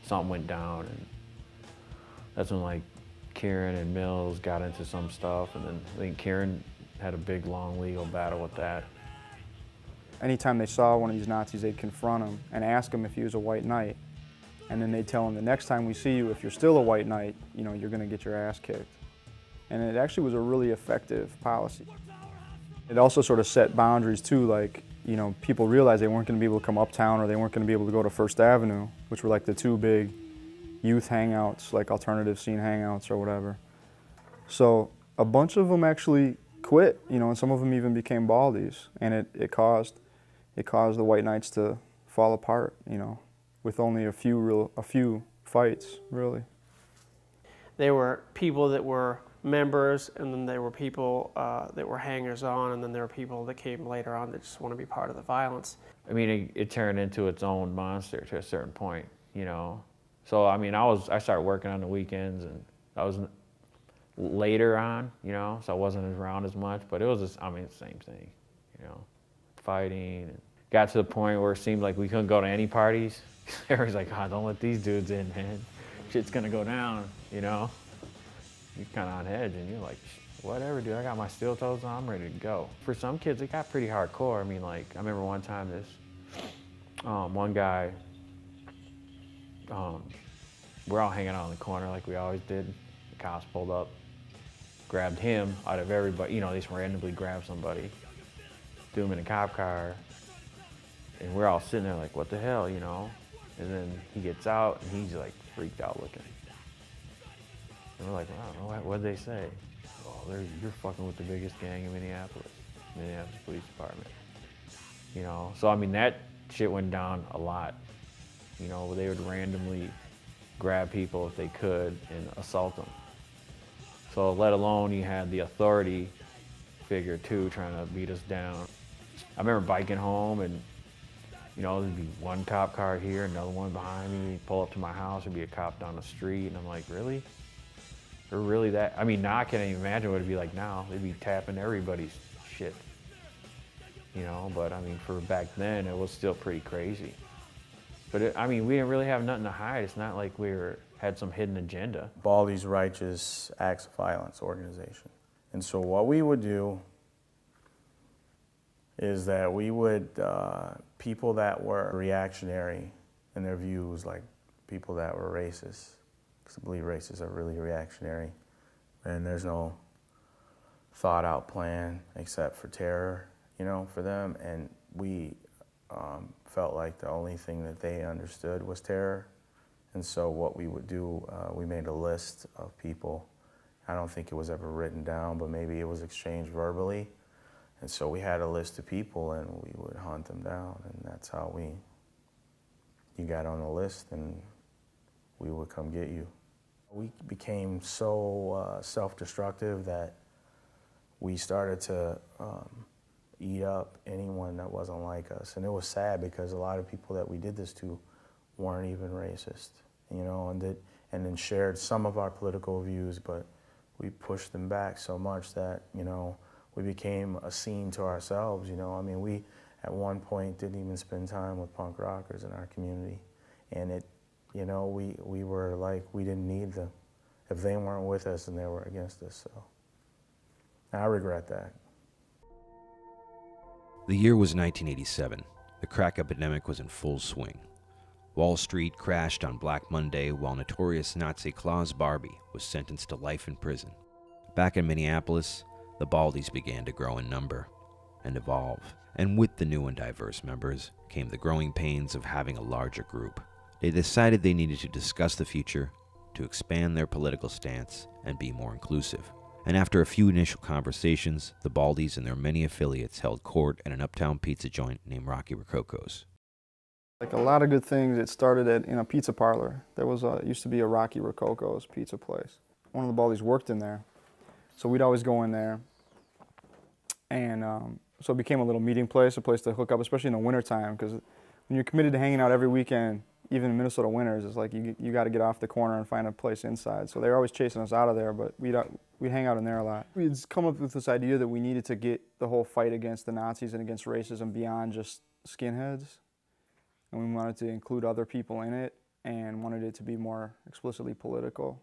something went down, and that's when like Kieran and Mills got into some stuff, and then I think Kieran had a big long legal battle with that.
Anytime they saw one of these Nazis, they'd confront him and ask him if he was a white knight. And then they'd tell him, the next time we see you, if you're still a white knight, you know, you're gonna get your ass kicked. And it actually was a really effective policy. It also sort of set boundaries too, like, you know, people realized they weren't gonna be able to come uptown, or they weren't gonna be able to go to First Avenue, which were like the two big youth hangouts, like alternative scene hangouts or whatever. So a bunch of them actually quit, you know, and some of them even became baldies. And it caused the white knights to fall apart, you know, with only a few fights, really.
There were people that were members, and then there were people that were hangers-on, and then there were people that came later on that just want to be part of the violence.
I mean, it turned into its own monster to a certain point, you know. So I mean, I started working on the weekends, and I was later on, you know, so I wasn't around as much, but it was just, I mean, the same thing, you know, fighting. And got to the point where it seemed like we couldn't go to any parties. Everybody's like, God, don't let these dudes in, man. Shit's gonna go down, you know. You're kind of on edge, and you're like, whatever, dude, I got my steel toes on, I'm ready to go. For some kids, it got pretty hardcore. I mean, like, I remember one time this one guy, we're all hanging out in the corner like we always did. The cops pulled up, grabbed him out of everybody, you know, they just randomly grabbed somebody, threw him in a cop car, and we're all sitting there like, what the hell, you know? And then he gets out, and he's like freaked out looking. And we're like, I don't know, what'd they say? Oh, you're fucking with the biggest gang in Minneapolis Police Department. You know, so I mean, that shit went down a lot. You know, they would randomly grab people if they could and assault them. So let alone you had the authority figure too trying to beat us down. I remember biking home, and you know, there'd be one cop car here, another one behind me. Pull up to my house, there'd be a cop down the street, and I'm like, really? They're really that? I mean, now I can't even imagine what it'd be like now. They'd be tapping everybody's shit, you know. But I mean, for back then, it was still pretty crazy. But I mean, we didn't really have nothing to hide. It's not like we had some hidden agenda.
Baldy's Righteous Acts of Violence organization. And so what we would do is that we would, people that were reactionary in their views, like people that were racist, because I believe racists are really reactionary, and there's no thought out plan except for terror, you know, for them. And we felt like the only thing that they understood was terror. And so what we would do, we made a list of people. I don't think it was ever written down, but maybe it was exchanged verbally. And so we had a list of people, and we would hunt them down, and that's how you got on the list, and we would come get you. We became so self-destructive that we started to eat up anyone that wasn't like us. And it was sad because a lot of people that we did this to weren't even racist, you know, and then shared some of our political views, but we pushed them back so much that, you know, we became a scene to ourselves, you know. I mean, we at one point didn't even spend time with punk rockers in our community. And it, you know, we were like, we didn't need them. If they weren't with us, then they were against us, so. And I regret that.
The year was 1987. The crack epidemic was in full swing. Wall Street crashed on Black Monday while notorious Nazi Klaus Barbie was sentenced to life in prison. Back in Minneapolis, the Baldies began to grow in number and evolve. And with the new and diverse members came the growing pains of having a larger group. They decided they needed to discuss the future, to expand their political stance, and be more inclusive. And after a few initial conversations, the Baldies and their many affiliates held court at an uptown pizza joint named Rocky Rococo's.
Like a lot of good things, it started in a pizza parlor. There was used to be a Rocky Rococo's pizza place. One of the Baldies worked in there, so we'd always go in there. And so it became a little meeting place, a place to hook up, especially in the wintertime, because when you're committed to hanging out every weekend, even in Minnesota winters, it's like you got to get off the corner and find a place inside. So they were always chasing us out of there, but we'd hang out in there a lot. We'd come up with this idea that we needed to get the whole fight against the Nazis and against racism beyond just skinheads. And we wanted to include other people in it and wanted it to be more explicitly political.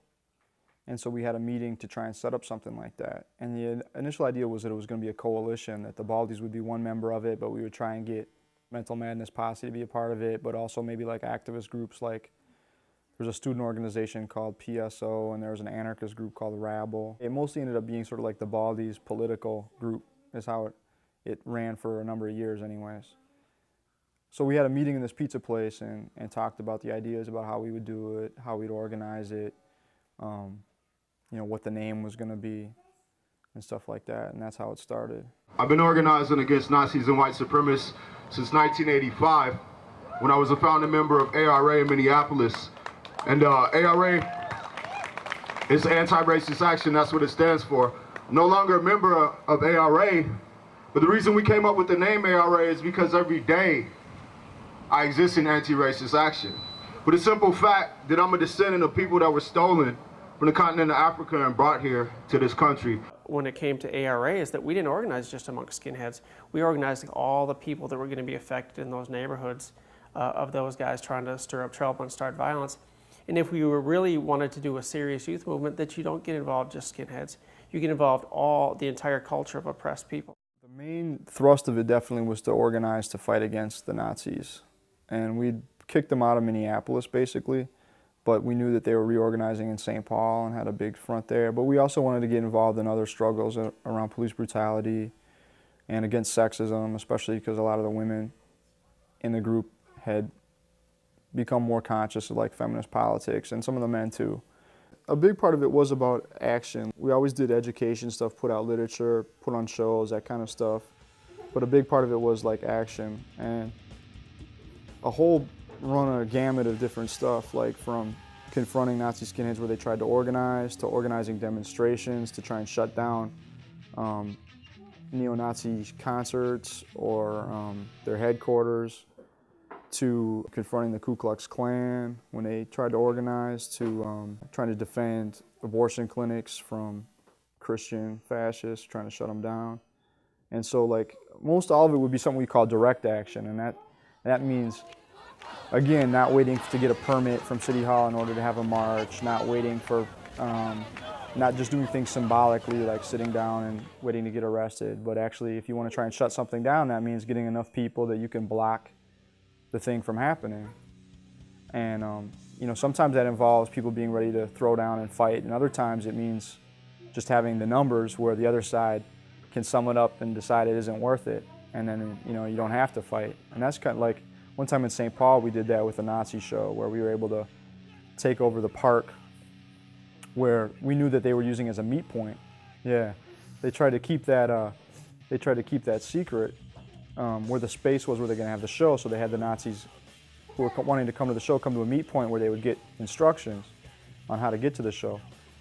And so we had a meeting to try and set up something like that. And the initial idea was that it was going to be a coalition, that the Baldies would be one member of it, but we would try and get Mental Madness Posse to be a part of it, but also maybe like activist groups, like there's a student organization called PSO, and there was an anarchist group called Rabble. It mostly ended up being sort of like the Baldies political group, is how it ran for a number of years anyways. So we had a meeting in this pizza place and talked about the ideas about how we would do it, how we'd organize it, you know, what the name was going to be and stuff like that, and that's how it started.
I've been organizing against Nazis and white supremacists since 1985, when I was a founding member of ARA in Minneapolis. And ARA is Anti-Racist Action, that's what it stands for. No longer a member of ARA, but the reason we came up with the name ARA is because every day I exist in anti-racist action. For the simple fact that I'm a descendant of people that were stolen from the continent of Africa and brought here to this country.
When it came to ARA is that we didn't organize just amongst skinheads. We organized all the people that were going to be affected in those neighborhoods of those guys trying to stir up trouble and start violence. And if we really wanted to do a serious youth movement, that you don't get involved just skinheads. You get involved the entire culture of oppressed people.
The main thrust of it definitely was to organize to fight against the Nazis. And we'd kicked them out of Minneapolis basically, but we knew that they were reorganizing in St. Paul and had a big front there. But we also wanted to get involved in other struggles around police brutality and against sexism, especially because a lot of the women in the group had become more conscious of like feminist politics, and some of the men too. A big part of it was about action. We always did education stuff, put out literature, put on shows, that kind of stuff. But a big part of it was like action, and a whole run a gamut of different stuff, like from confronting Nazi skinheads where they tried to organize, to organizing demonstrations to try and shut down neo-Nazi concerts or their headquarters, to confronting the Ku Klux Klan when they tried to organize, to trying to defend abortion clinics from Christian fascists, trying to shut them down. And so like most all of it would be something we call direct action, and that means, again, not waiting to get a permit from City Hall in order to have a march, not waiting for, not just doing things symbolically like sitting down and waiting to get arrested, but actually if you want to try and shut something down, that means getting enough people that you can block the thing from happening. And you know, sometimes that involves people being ready to throw down and fight, and other times it means just having the numbers where the other side can sum it up and decide it isn't worth it, and then you know, you don't have to fight. And that's kind of like, one time in St. Paul we did that with a Nazi show where we were able to take over the park where we knew that they were using as a meet point. Yeah, they tried to keep that secret, where the space was where they're going to have the show, so they had the Nazis who were wanting to come to the show come to a meet point where they would get instructions on how to get to the show.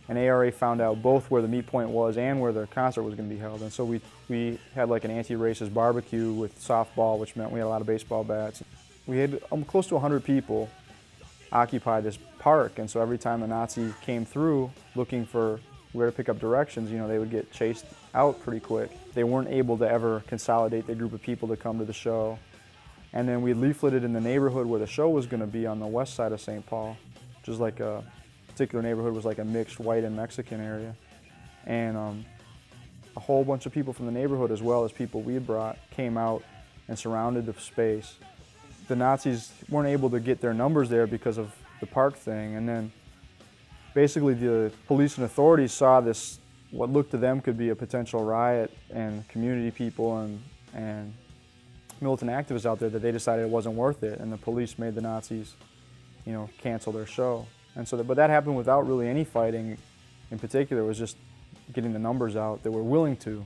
And ARA found out both where the meet point was and where the concert was going to be held. And so we had like an anti-racist barbecue with softball, which meant we had a lot of baseball bats. We had close to 100 people occupy this park, and so every time a Nazi came through looking for where to pick up directions, you know, they would get chased out pretty quick. They weren't able to ever consolidate the group of people to come to the show. And then we leafleted in the neighborhood where the show was going to be on the west side of St. Paul, which is like a particular neighborhood was like a mixed white and Mexican area. And a whole bunch of people from the neighborhood, as well as people we had brought, came out and surrounded the space. The Nazis weren't able to get their numbers there because of the park thing, and then basically the police and authorities saw this, what looked to them could be a potential riot, and community people and militant activists out there, that they decided it wasn't worth it, and the police made the Nazis, you know, cancel their show. And so, but that happened without really any fighting in particular. It was just getting the numbers out, that were willing to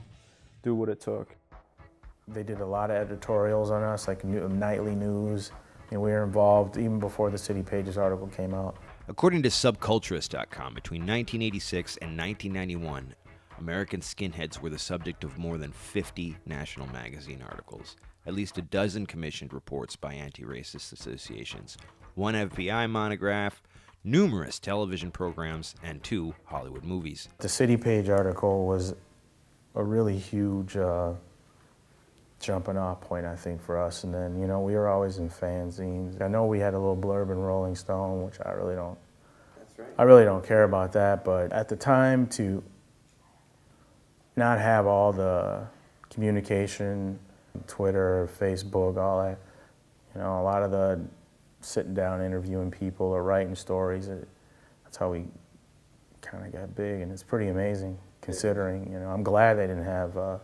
do what it took.
They did a lot of editorials on us, like nightly news, and we were involved even before the City Pages article came out.
According to Subculturist.com, between 1986 and 1991, American skinheads were the subject of more than 50 national magazine articles, at least a dozen commissioned reports by anti-racist associations, one FBI monograph, numerous television programs, and 2 Hollywood movies.
The City Page article was a really huge jumping off point, I think, for us. And then, you know, we were always in fanzines. I know we had a little blurb in Rolling Stone, which I really don't. That's right. I really don't care about that, but at the time, to not have all the communication, Twitter, Facebook, all that, you know, a lot of the sitting down interviewing people or writing stories, that's how we kind of got big, and it's pretty amazing considering, you know. I'm glad they didn't have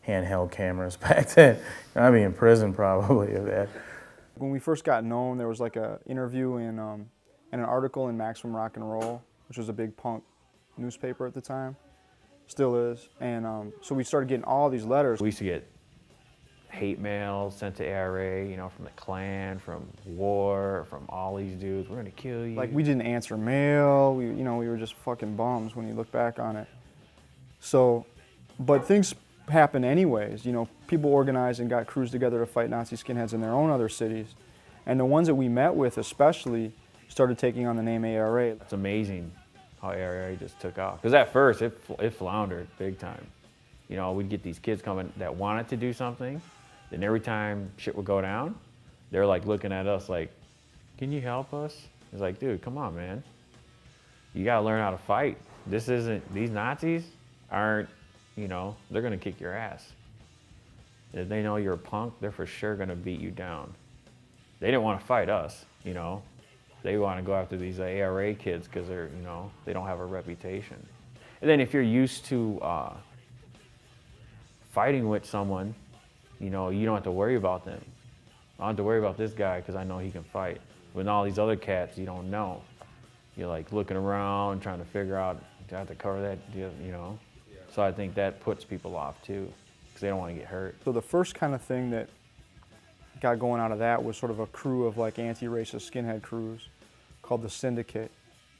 handheld cameras back then. I'd be in prison probably of that.
When we first got known, there was like an interview in an article in Maximum Rock and Roll, which was a big punk newspaper at the time, still is. And so we started getting all these letters.
We used to get hate mail sent to ARA, you know, from the Klan, from War, from all these dudes. We're gonna kill you.
Like, we didn't answer mail. We were just fucking bums when you look back on it. So, but things happened anyways. You know, people organized and got crews together to fight Nazi skinheads in their own other cities. And the ones that we met with especially started taking on the name ARA.
It's amazing how ARA just took off. Because at first, it floundered big time. You know, we'd get these kids coming that wanted to do something, then every time shit would go down, they're like looking at us like, can you help us? It's like, dude, come on, man. You gotta learn how to fight. These Nazis aren't, you know, they're gonna kick your ass. If they know you're a punk, they're for sure gonna beat you down. They didn't want to fight us, you know. They want to go after these ARA kids because they're, you know, they don't have a reputation. And then if you're used to fighting with someone, you know, you don't have to worry about them. I don't have to worry about this guy because I know he can fight. With all these other cats, you don't know. You're like looking around, trying to figure out, do I have to cover that, you know? So I think that puts people off too, because they don't want to get hurt.
So the first kind of thing that got going out of that was sort of a crew of like anti-racist skinhead crews called the Syndicate,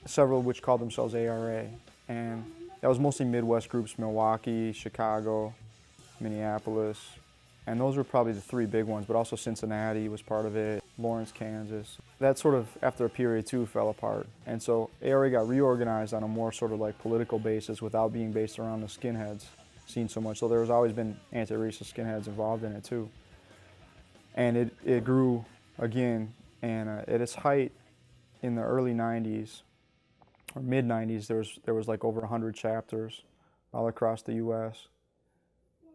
several of which called themselves ARA. And that was mostly Midwest groups, Milwaukee, Chicago, Minneapolis. And those were probably the 3 big ones, but also Cincinnati was part of it, Lawrence, Kansas. That sort of, after a period too, fell apart. And so ARA got reorganized on a more sort of like political basis without being based around the skinheads scene so much. So there's always been anti-racist skinheads involved in it too. And it grew again, and at its height in the early 90s, or mid 90s, there was like over 100 chapters all across the US.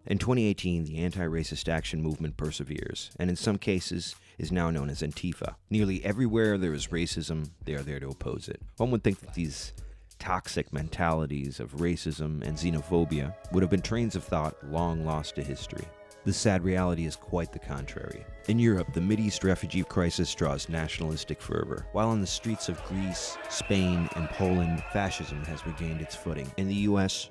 In 2018, the anti-racist action movement perseveres, and in some cases is now known as Antifa. Nearly everywhere there is racism, they are there to oppose it. One would think that these toxic mentalities of racism and xenophobia would have been trains of thought long lost to history. The sad reality is quite the contrary. In Europe, the Mideast refugee crisis draws nationalistic fervor, while on the streets of Greece, Spain, and Poland, fascism has regained its footing. In the US,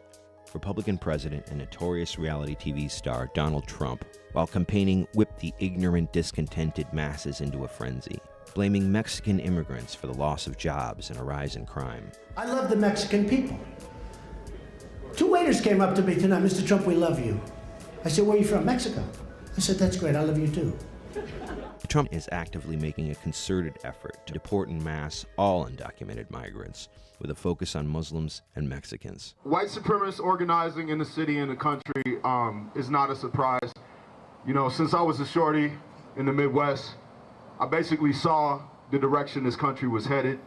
Republican president and notorious reality TV star Donald Trump, while campaigning, whipped the ignorant, discontented masses into a frenzy, blaming Mexican immigrants for the loss of jobs and a rise in crime.
I love the Mexican people. 2 waiters came up to me tonight, Mr. Trump, we love you. I said, where are you from? Mexico. I said, that's great, I love you too.
Trump is actively making a concerted effort to deport en masse all undocumented migrants, with a focus on Muslims and Mexicans.
White supremacists organizing in the city and the country is not a surprise. You know, since I was a shorty in the Midwest, I basically saw the direction this country was headed.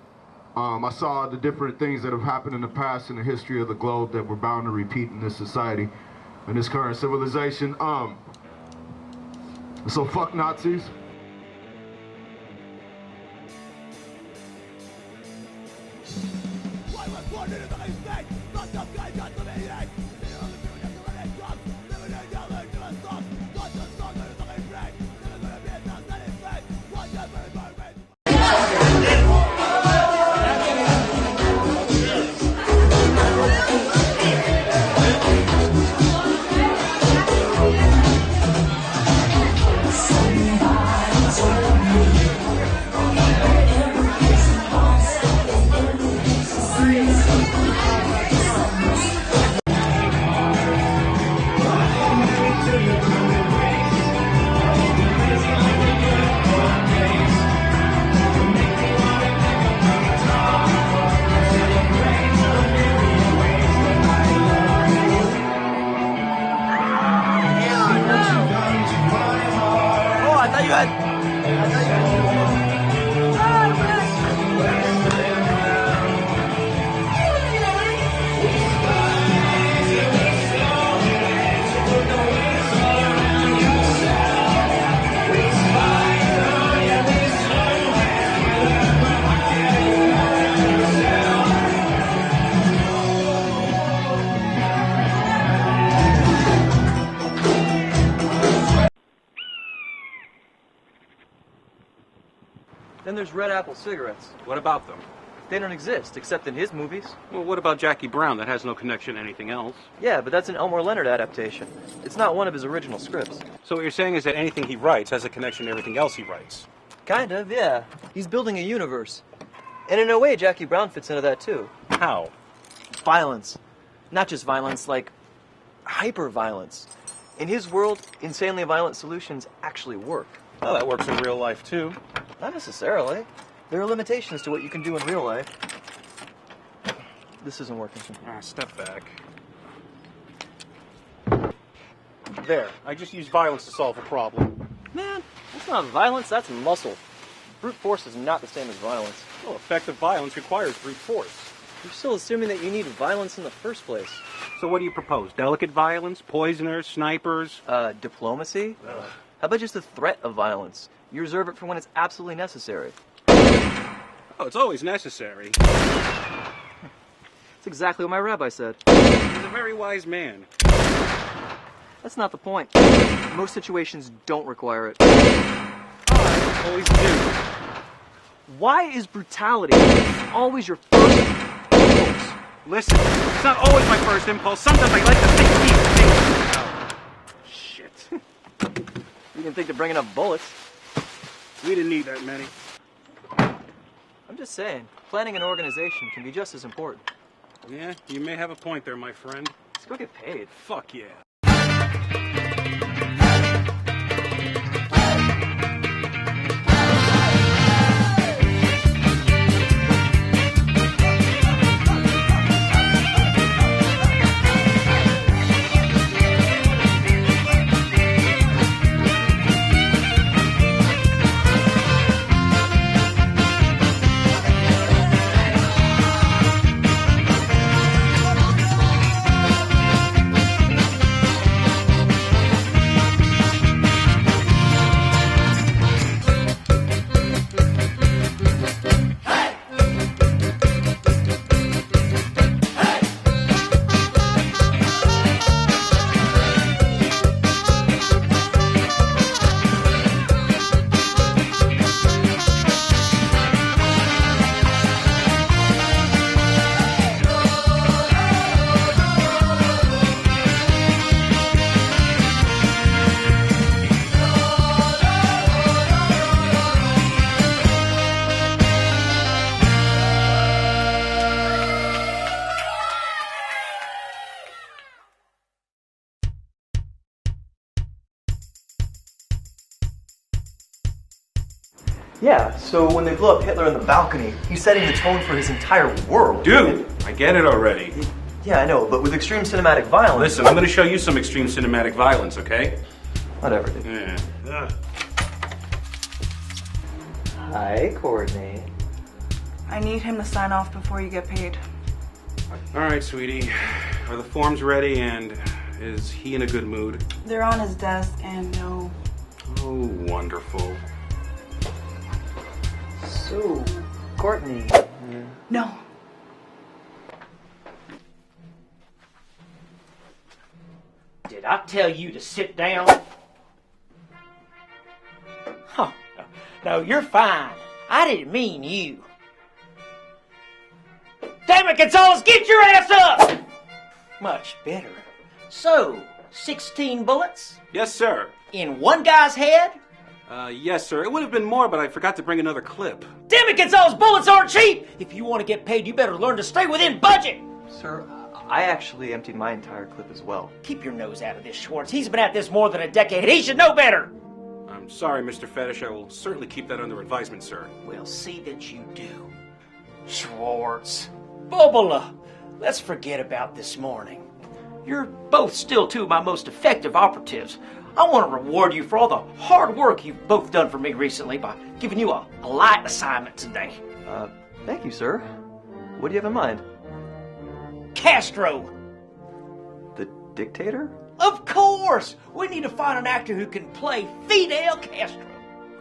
I saw the different things that have happened in the past in the history of the globe that we're bound to repeat in this society, in this current civilization. So fuck Nazis.
Then there's Red Apple cigarettes.
What about them?
They don't exist, except in his movies.
Well, what about Jackie Brown? That has no connection to anything else.
Yeah, but that's an Elmore Leonard adaptation. It's not one of his original scripts.
So what you're saying is that anything he writes has a connection to everything else he writes?
Kind of, yeah. He's building a universe. And in a way, Jackie Brown fits into that too.
How?
Violence. Not just violence, like hyper-violence. In his world, insanely violent solutions actually work.
Well, that works in real life too.
Not necessarily. There are limitations to what you can do in real life. This isn't working.
Step back.
There.
I just use violence to solve a problem.
Man, that's not violence, that's muscle. Brute force is not the same as violence.
Well, effective violence requires brute force.
You're still assuming that you need violence in the first place.
So what do you propose? Delicate violence? Poisoners? Snipers?
Diplomacy? How about just the threat of violence? You reserve it for when it's absolutely necessary.
Oh, it's always necessary.
That's exactly what my rabbi said.
He's a very wise man.
That's not the point. Most situations don't require it.
I always do.
Why is brutality always your first impulse?
Listen, it's not always my first impulse. Sometimes I like to think deep. Shit.
You didn't think to bring enough bullets.
We didn't need that many.
I'm just saying, planning an organization can be just as important.
Yeah, you may have a point there, my friend.
Let's go get paid.
Fuck yeah.
Yeah, so when they blew up Hitler in the balcony, he's setting the tone for his entire world.
Dude, I get it already.
Yeah, I know, but with extreme cinematic violence...
Listen, I'm going to show you some extreme cinematic violence, okay?
Whatever, dude.
Yeah.
Hi, Courtney.
I need him to sign off before you get paid.
All right, sweetie. Are the forms ready, and is he in a good mood?
They're on his desk, and no.
Oh, wonderful.
So, Courtney...
No.
Did I tell you to sit down? Huh. No, you're fine. I didn't mean you. Damn it, Gonzalez, get your ass up! Much better. So, 16 bullets?
Yes, sir.
In one guy's head?
Yes, sir. It would have been more, but I forgot to bring another clip.
Damn it, Gonzalez, bullets aren't cheap! If you want to get paid, you better learn to stay within budget!
Sir, I actually emptied my entire clip as well.
Keep your nose out of this, Schwartz. He's been at this more than a decade. He should know better.
I'm sorry, Mr. Fetish. I will certainly keep that under advisement, sir.
We'll see that you do. Schwartz. Bobola, let's forget about this morning. You're both still two of my most effective operatives. I want to reward you for all the hard work you've both done for me recently by giving you a light assignment today.
Thank you, sir. What do you have in mind?
Castro!
The dictator?
Of course! We need to find an actor who can play Fidel Castro.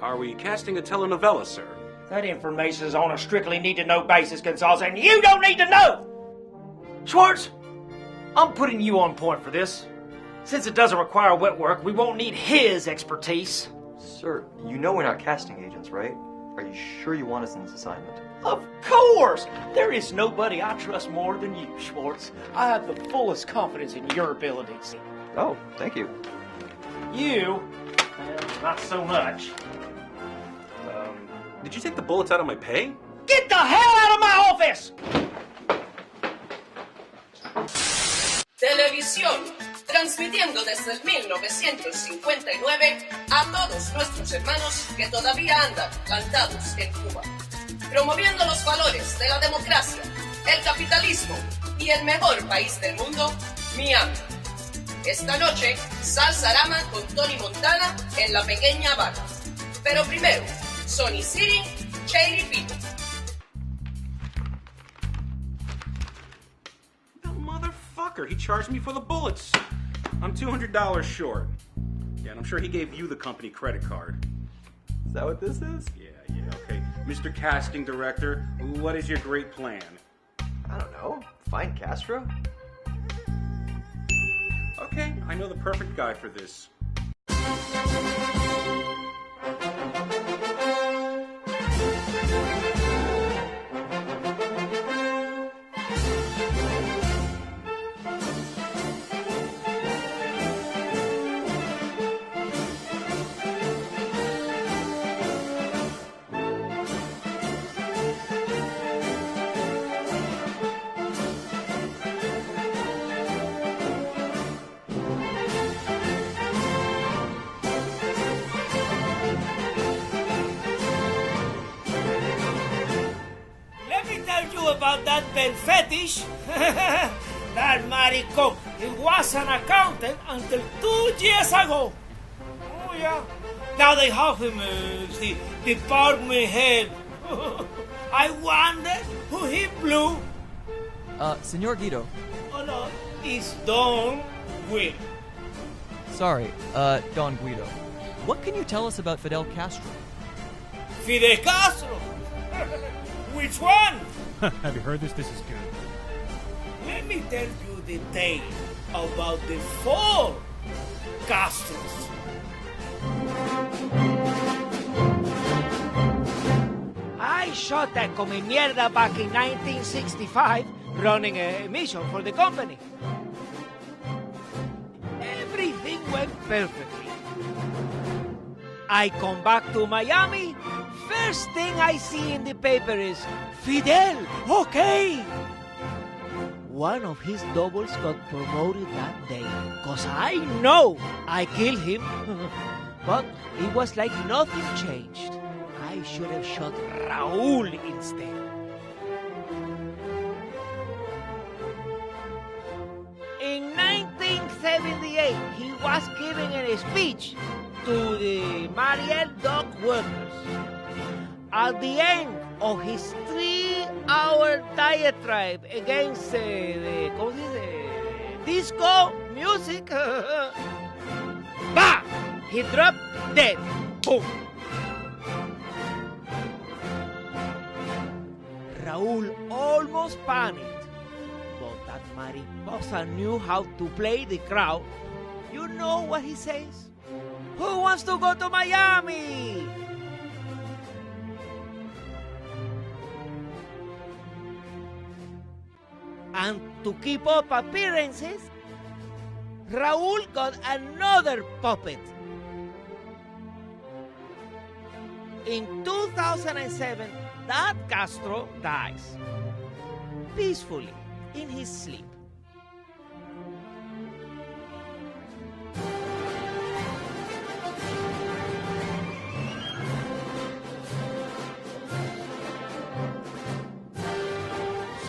Are we casting a telenovela, sir?
That information is on a strictly need-to-know basis, Gonzalez, and you don't need to know! Schwartz, I'm putting you on point for this. Since it doesn't require wet work, we won't need his expertise.
Sir, you know we're not casting agents, right? Are you sure you want us in this assignment?
Of course! There is nobody I trust more than you, Schwartz. I have the fullest confidence in your abilities.
Oh, thank you.
You? Well, not so much.
Did you take the bullets out of my pay?
Get the hell out of my office!
Televisión, transmitiendo desde el 1959 a todos nuestros hermanos que todavía andan plantados en Cuba, promoviendo los valores de la democracia, el capitalismo y el mejor país del mundo, Miami. Esta noche, Salsa Rama con Tony Montana en La Pequeña Habana. Pero primero, Sony City, Cherry People.
Motherfucker, he charged me for the bullets. I'm $200 short. Yeah, and I'm sure he gave you the company credit card.
Is that what this is?
Yeah, okay. Mr. Casting Director, what is your great plan?
I don't know. Find Castro?
Okay, I know the perfect guy for this.
About that bell fetish. That maricón. He was an accountant until 2 years ago. Oh, yeah. Now they have him as the department head. I wonder who he blew.
Senor Guido.
Oh, no. It's Don Guido.
Sorry, Don Guido. What can you tell us about Fidel Castro?
Fidel Castro? Which one?
Have you heard this? This is good.
Let me tell you the tale about the 4 Castros. I shot that come mierda back in 1965 running a mission for the company. Everything went perfectly. I come back to Miami. First thing I see in the paper is Fidel, okay. One of his doubles got promoted that day, cause I know I killed him. But it was like nothing changed. I should have shot Raúl instead. In 1978, he was giving a speech to the Mariel Dock workers. At the end of his 3-hour diatribe against the disco music, bah! He dropped dead. Boom. Raúl almost panicked, but that mariposa knew how to play the crowd. You know what he says? Who wants to go to Miami? And to keep up appearances, Raúl got another puppet. In 2007, that Castro dies peacefully in his sleep.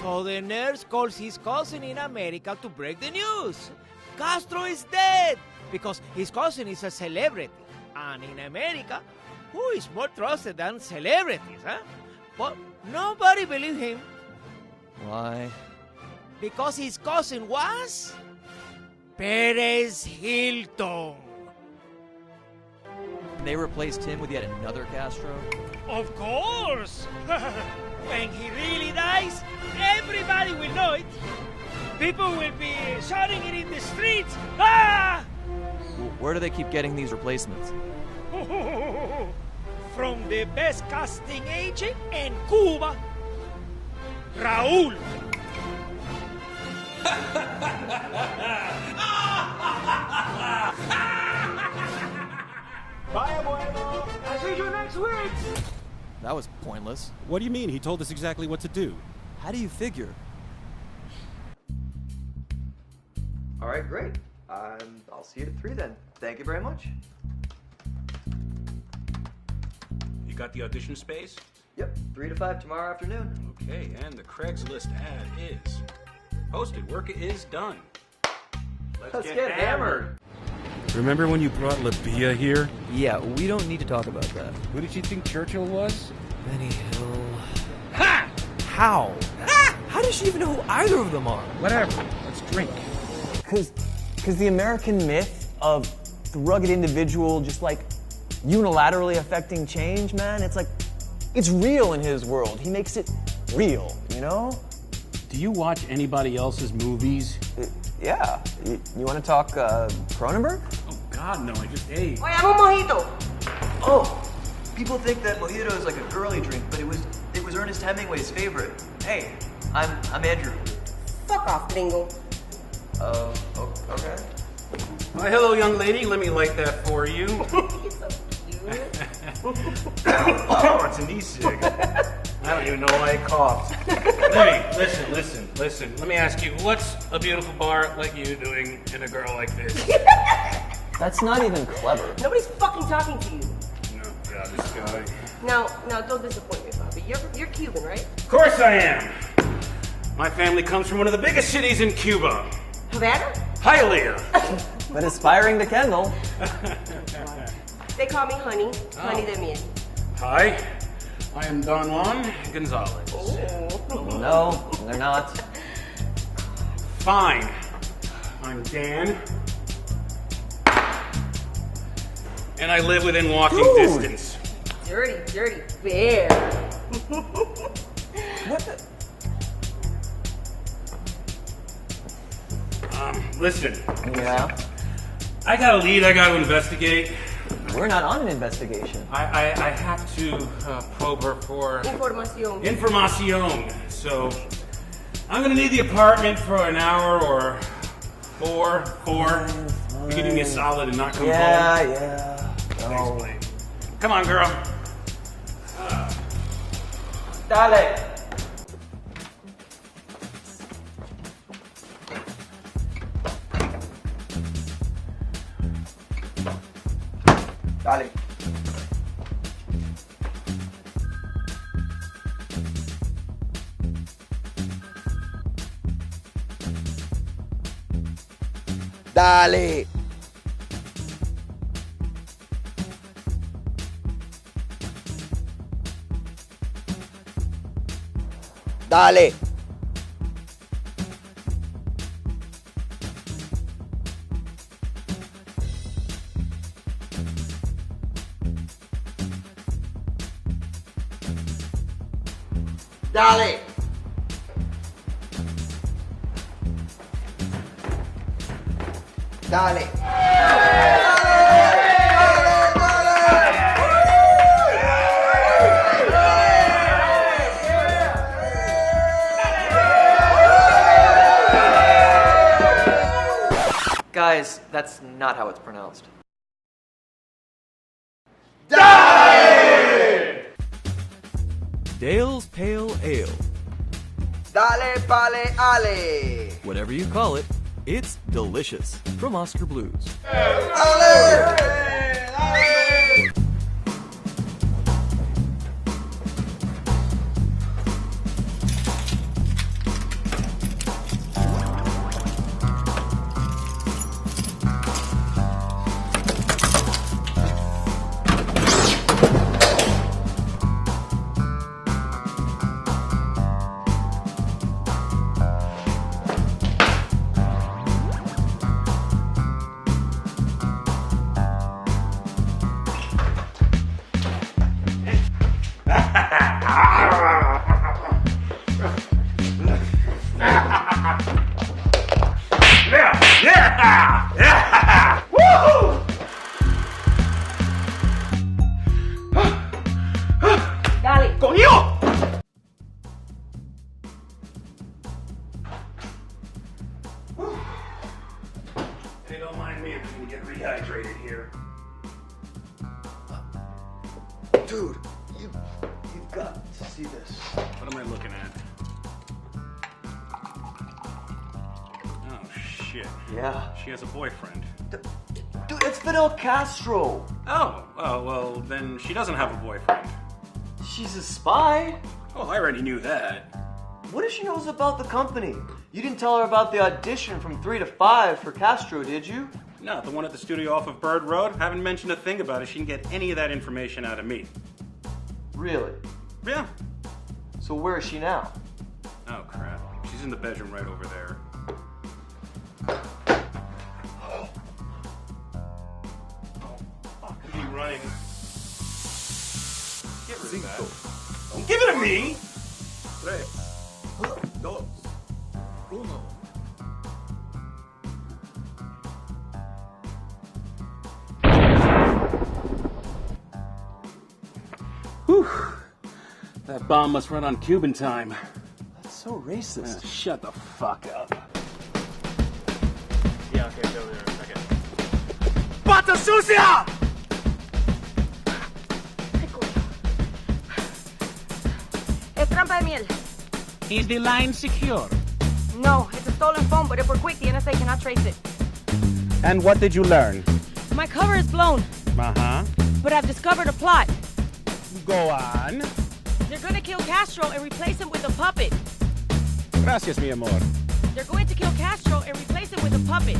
So the nurse calls his cousin in America to break the news. Castro is dead because his cousin is a celebrity. And in America, who is more trusted than celebrities, huh? But nobody believed him.
Why?
Because his cousin was Perez Hilton.
They replaced him with yet another Castro?
Of course! When he really dies, everybody will know it. People will be shouting it in the streets. Ah!
Where do they keep getting these replacements?
From the best casting agent in Cuba, Raúl.
Bye, abuelo.
I'll see you next week.
That was pointless.
What do you mean? He told us exactly what to do.
How do you figure?
All right, great. I'll see you at 3 then. Thank you very much.
You got the audition space?
Yep, 3 to 5 tomorrow afternoon.
Okay, and the Craigslist ad is posted. Work is done.
Let's get hammered.
Remember when you brought Labia here?
Yeah, we don't need to talk about that.
Who did you think Churchill was?
Benny Hill. Ha! How? Ha! How does she even know who either of them are?
Whatever. Let's drink.
Because the American myth of the rugged individual just like unilaterally affecting change, man, it's like, it's real in his world. He makes it real, you know?
Do you watch anybody else's movies?
Yeah. You want to talk Cronenberg?
Oh, God, no. I just ate.
Oye, dame un mojito.
Oh, people think that mojito is like a girly drink, but it was Ernest Hemingway's favorite. Hey, I'm Andrew.
Fuck off, gringo.
Oh, okay.
Why, hello, young lady. Let me light that for you.
He's so cute.
Oh, it's an e-cig. I don't even know why I coughed. Libby, listen. Let me ask you, what's a beautiful bar like you doing in a girl like this?
That's not even clever.
Nobody's fucking talking to you.
No, God, this guy.
Now, don't disappoint me, Bobby. You're Cuban, right?
Of course I am. My family comes from one of the biggest cities in Cuba.
Havana?
Hialeah.
But aspiring to Kendall.
They call me Honey. Honey de miel.
Hi, I am Don Juan Gonzalez.
No, they're not.
Fine. I'm Dan. And I live within walking distance.
Dirty bear.
What the?
Listen.
Yeah?
I got a lead I got to investigate.
We're not on an investigation.
I have to probe her for... Información. So, I'm going to need the apartment for an hour or four. You can do me a solid and not come home.
Yeah.
Thanks, Blake. Come on, girl.
Dale. Dale. Dale. Dale. Dale. Dale. Guys, that's not how it's pronounced.
Dale's Pale Ale.
Dale, pale, ale.
Whatever you call it, it's delicious. From Oscar Blues.
dehydrated here.
Dude, you've got to see this.
What am I looking at? Oh, shit.
Yeah.
She has a boyfriend.
Dude, it's Fidel Castro.
Oh, well, then she doesn't have a boyfriend.
She's a spy.
Oh, I already knew that.
What does she know about the company? You didn't tell her about the audition from 3 to 5 for Castro, did you?
No, the one at the studio off of Bird Road. Haven't mentioned a thing about it. She didn't get any of that information out of me.
Really?
Yeah.
So where is she now?
Oh, crap. She's in the bedroom right over there. Could be running. Get rid of that. Don't give it to me!
3, 2, 1.
Whew. That bomb must run on Cuban time.
That's so racist.
Shut the fuck up.
Yeah, okay, go there in a second.
¡Pata sucia!
Es trampa de miel.
Is the line secure?
No, it's a stolen phone, but if we're quick, the NSA cannot trace it.
And what did you learn?
My cover is blown,
Uh-huh.
but I've discovered a plot.
Go on.
They're gonna kill Castro and replace him with a puppet.
Gracias, mi amor.
They're going to kill Castro and replace him with a puppet.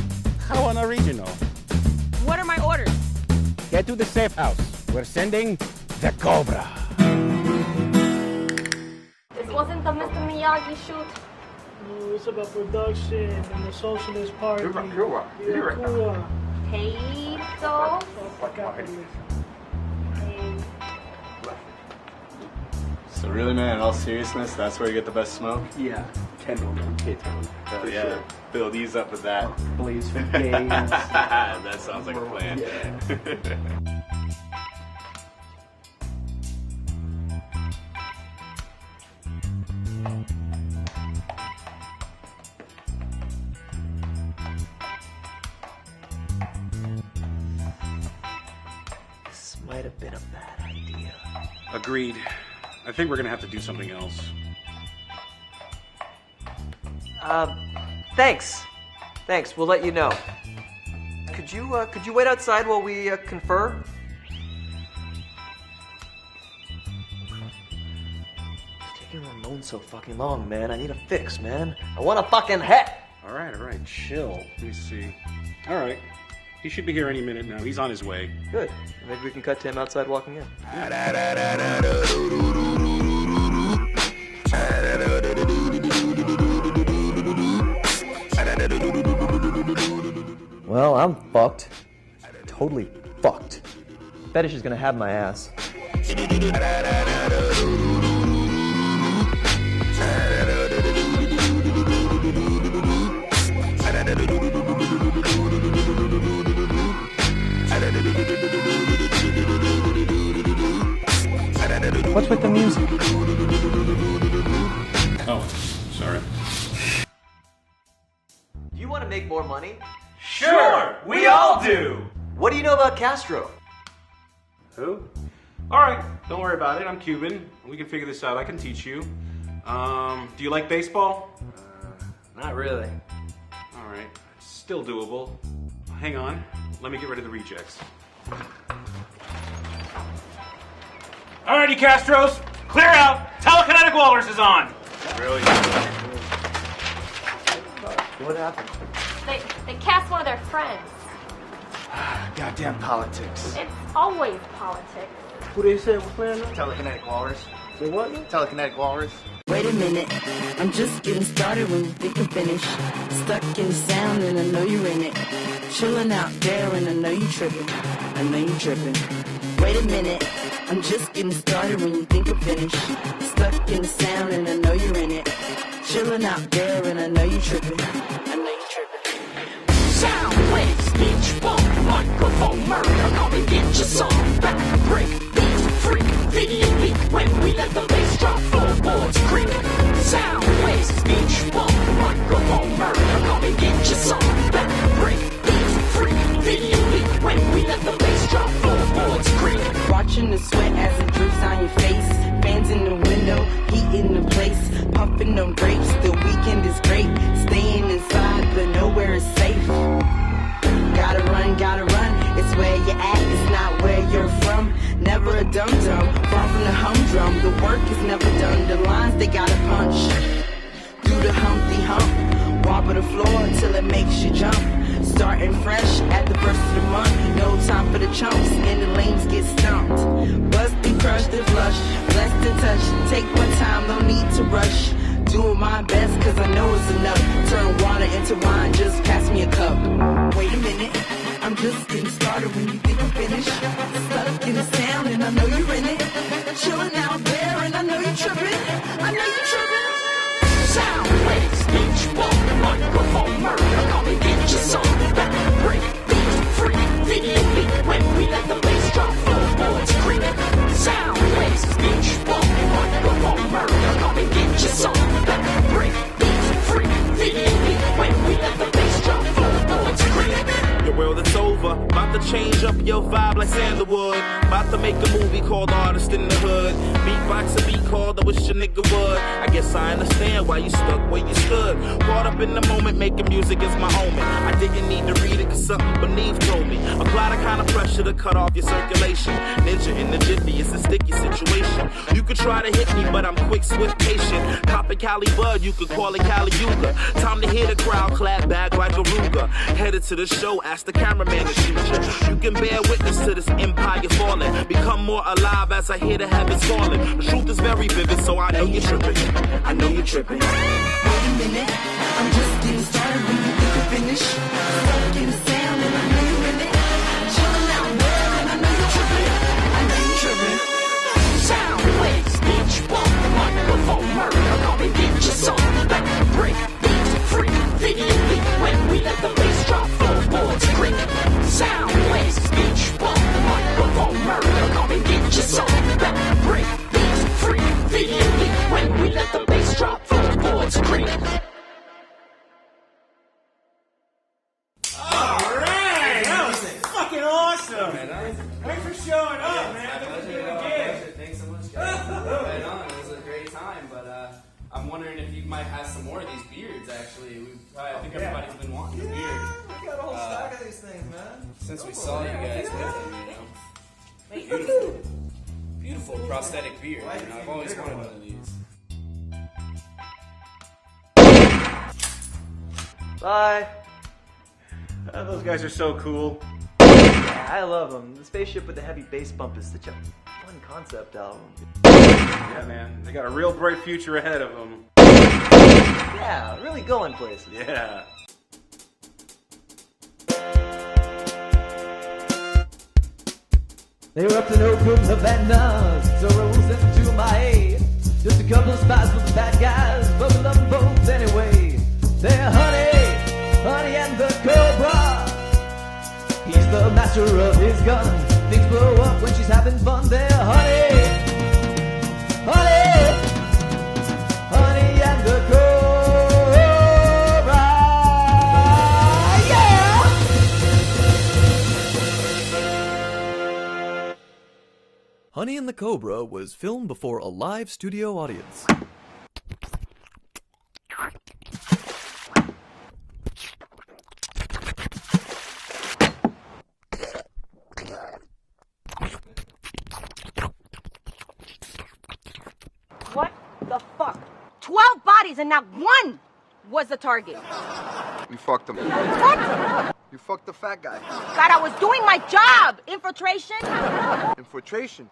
How unoriginal.
What are my orders?
Get to the safe house. We're sending the Cobra.
This wasn't the Mr. Miyagi shoot.
No, it's about production and the Socialist Party.
Potato.
So really, man, in all seriousness, that's where you get the best smoke?
Yeah, Kendall and K-Town.
Hell yeah. Build these up with that.
Blaze for days.
That sounds like a plan.
This might have been a bad idea.
Agreed. I think we're gonna have to do something else.
Thanks. Thanks, we'll let you know. Could you wait outside while we confer? It's taking Ramon so fucking long, man. I need a fix, man. I want a fucking hit!
All right, chill. Let me see. All right. He should be here any minute now. He's on his way.
Good. Maybe we can cut to him outside walking in. Well, I'm fucked. Totally fucked. Fetish is gonna have my ass. What's with the music?
Oh, sorry.
Do you want to make more money?
Sure, we all do.
What do you know about Castro?
Who? All right, don't worry about it. I'm Cuban. We can figure this out. I can teach you. Do you like baseball?
Not really.
All right, still doable. Hang on. Let me get rid of the rejects. All righty, Castros, clear out. Telekinetic Walrus is on.
Really?
What happened?
They cast one of their friends.
Goddamn politics.
It's always politics.
Who they say was playing that?
Telekinetic Walrus.
Say what?
Telekinetic Walrus.
Wait a minute, I'm just getting started when you think I'm finished. Stuck in the sound and I know you're in it. Chilling out there and I know you tripping. I know you tripping. Wait a minute, I'm just getting started when you think I'm finished. Stuck in the sound and I know you're in it. Chilling out there and I know you tripping. I know you tripping.
Sound waves, speech, bump, microphone, murder, come and get your song back. Break, beat, freak, video leak, when we let the bass drop, floorboards creak. Sound waves, speech, bump, microphone, murder, come and get your song back. Break, beat, freak, video leak, when we let the bass drop, floorboards creak.
Watching the sweat as it drips on your face. Fans in the window, heat in the place. Puffing them grapes, the weekend is great. Staying inside, but nowhere is safe. Gotta run, it's where you're at, it's not where you're from. Never a dum-dum, far from the humdrum. The work is never done, the lines they gotta punch. Do the Humpty Hump, wobble the floor till it makes you jump. Starting fresh at the first of the month. No time for the chumps and the lanes get stumped. Bust and crushed and flush, blessed and touch. Take my time, no need to rush. Doing my best cause I know it's enough. Turn water into wine, just pass me a cup. Wait a minute, I'm just getting started when you think I'm finished. Stuck in the sound and I know you're in it. Chilling out there and I know you're tripping. I know you're tripping.
Sound waves, beach walk, microphone murder. Come and get your song back. Break, beat, freak, video leak. When we let the bass drop, floorboards creak. Sound waves, beach walk, microphone murder. Come and get your song back. Break, beat, freak, video leak. When we let the bass drop, floorboards creak.
Your world it's over, about to change up your vibe like sandalwood. About to make a movie called Artist in the Hood. Beatbox a beat called I Wish a Nigga Would. I guess I understand why you stuck where you stood. Caught up in the moment, making music is my omen. I didn't need to read it cause something beneath told me. Apply the kind of pressure to cut off your circulation. Ninja in the jiffy, it's a sticky situation. You could try to hit me, but I'm quick, swift, patient. Copy Cali Bud, you could call it Cali Yuga. Time to hear the crowd clap back like a Ruger. Headed to the show, ask the cameraman to shoot you. You can bear witness to this empire falling. Become more alive as I hear the heavens falling. The truth is very vivid, so I know you're tripping. I know you're tripping.
Wait a minute, I'm just getting started when you think you're finished. Stuck in the sound and I know you're in it. Chilling out there and I know you're tripping. I know you're tripping.
Sound waves, beach walk, microphone murder. Come and get your song back. Break, beat, freak, video leak. When we let the bass drop, floorboards creak. Sound waves, beach walk, microphone murder. Come and get your song back. Break, beat, freak, video leak. When we let the bass drop, floorboards creak.
Alright, that was fucking awesome. Thanks for showing up, man.
Thanks so much, guys. Right on. It was a great time, but I'm wondering if you might have some more of these beards, actually. I think everybody's been wanting a beard.
We got a whole stack of these things, man.
Since we saw you guys with them, you know. Beautiful. Beautiful prosthetic beard. You know, I've always wanted one of these.
Bye.
Those guys are so cool.
Yeah, I love them. The spaceship with the heavy bass bump is such a fun concept album.
Yeah, man. They got a real bright future ahead of them.
Yeah, really going places.
Yeah.
They were up to no good in Havana, so rose into my aid. Just a couple of spies with the bad guys, but we love them both anyway. They're Honey and the Cobra. He's the master of his gun. Things blow up when she's having fun. They're Honey and the Cobra. Yeah! Honey and the Cobra was filmed before a live studio audience.
What the fuck? 12 bodies and not one was the target.
You fucked him.
What?
You fucked the fat guy.
God, I was doing my job. Infiltration?
Infiltration?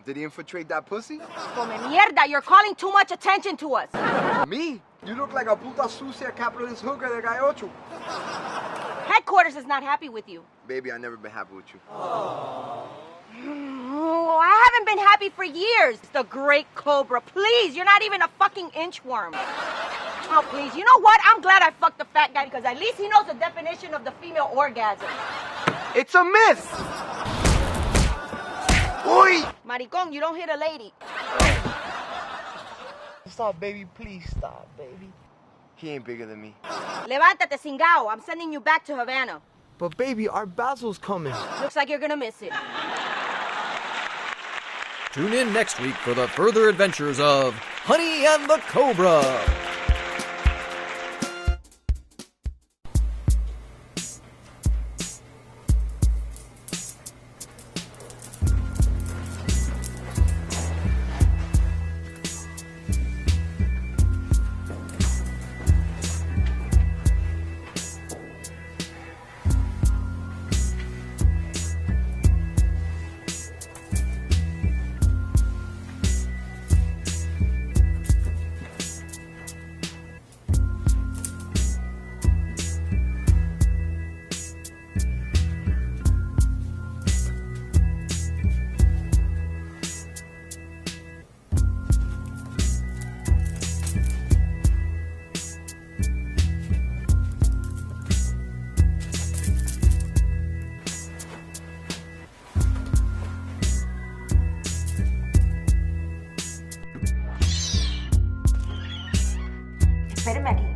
Did he infiltrate that pussy?
Come mierda, you're calling too much attention to us.
Me? You look like a puta sucia capitalist hooker de Gallocho.
Headquarters is not happy with you.
Baby, I've never been happy with you.
Oh, I haven't been happy for years. The great Cobra. Please, you're not even a fucking inchworm. Oh, please. You know what? I'm glad I fucked the fat guy because at least he knows the definition of the female orgasm.
It's a myth! Oi!
Maricón, you don't hit a lady.
Stop, baby. Please stop, baby. He ain't bigger than me.
Levántate, cingao. I'm sending you back to Havana.
But baby, our Basil's coming.
Looks like you're gonna miss it.
Tune in next week for the further adventures of Honey and the Cobra.
Espérame aquí.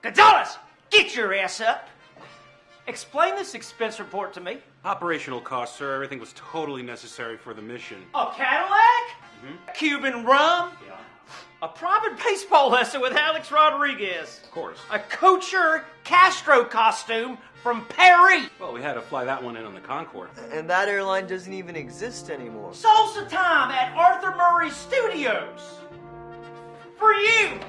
Gonzalez, get your ass up. Explain this expense report to me.
Operational costs, sir. Everything was totally necessary for the mission.
A Cadillac? Cuban rum? A private baseball lesson with Alex Rodriguez.
Of course.
A kosher Castro costume from Paris.
Well, we had to fly that one in on the Concorde.
And that airline doesn't even exist anymore.
Salsa time at Arthur Murray Studios. For you.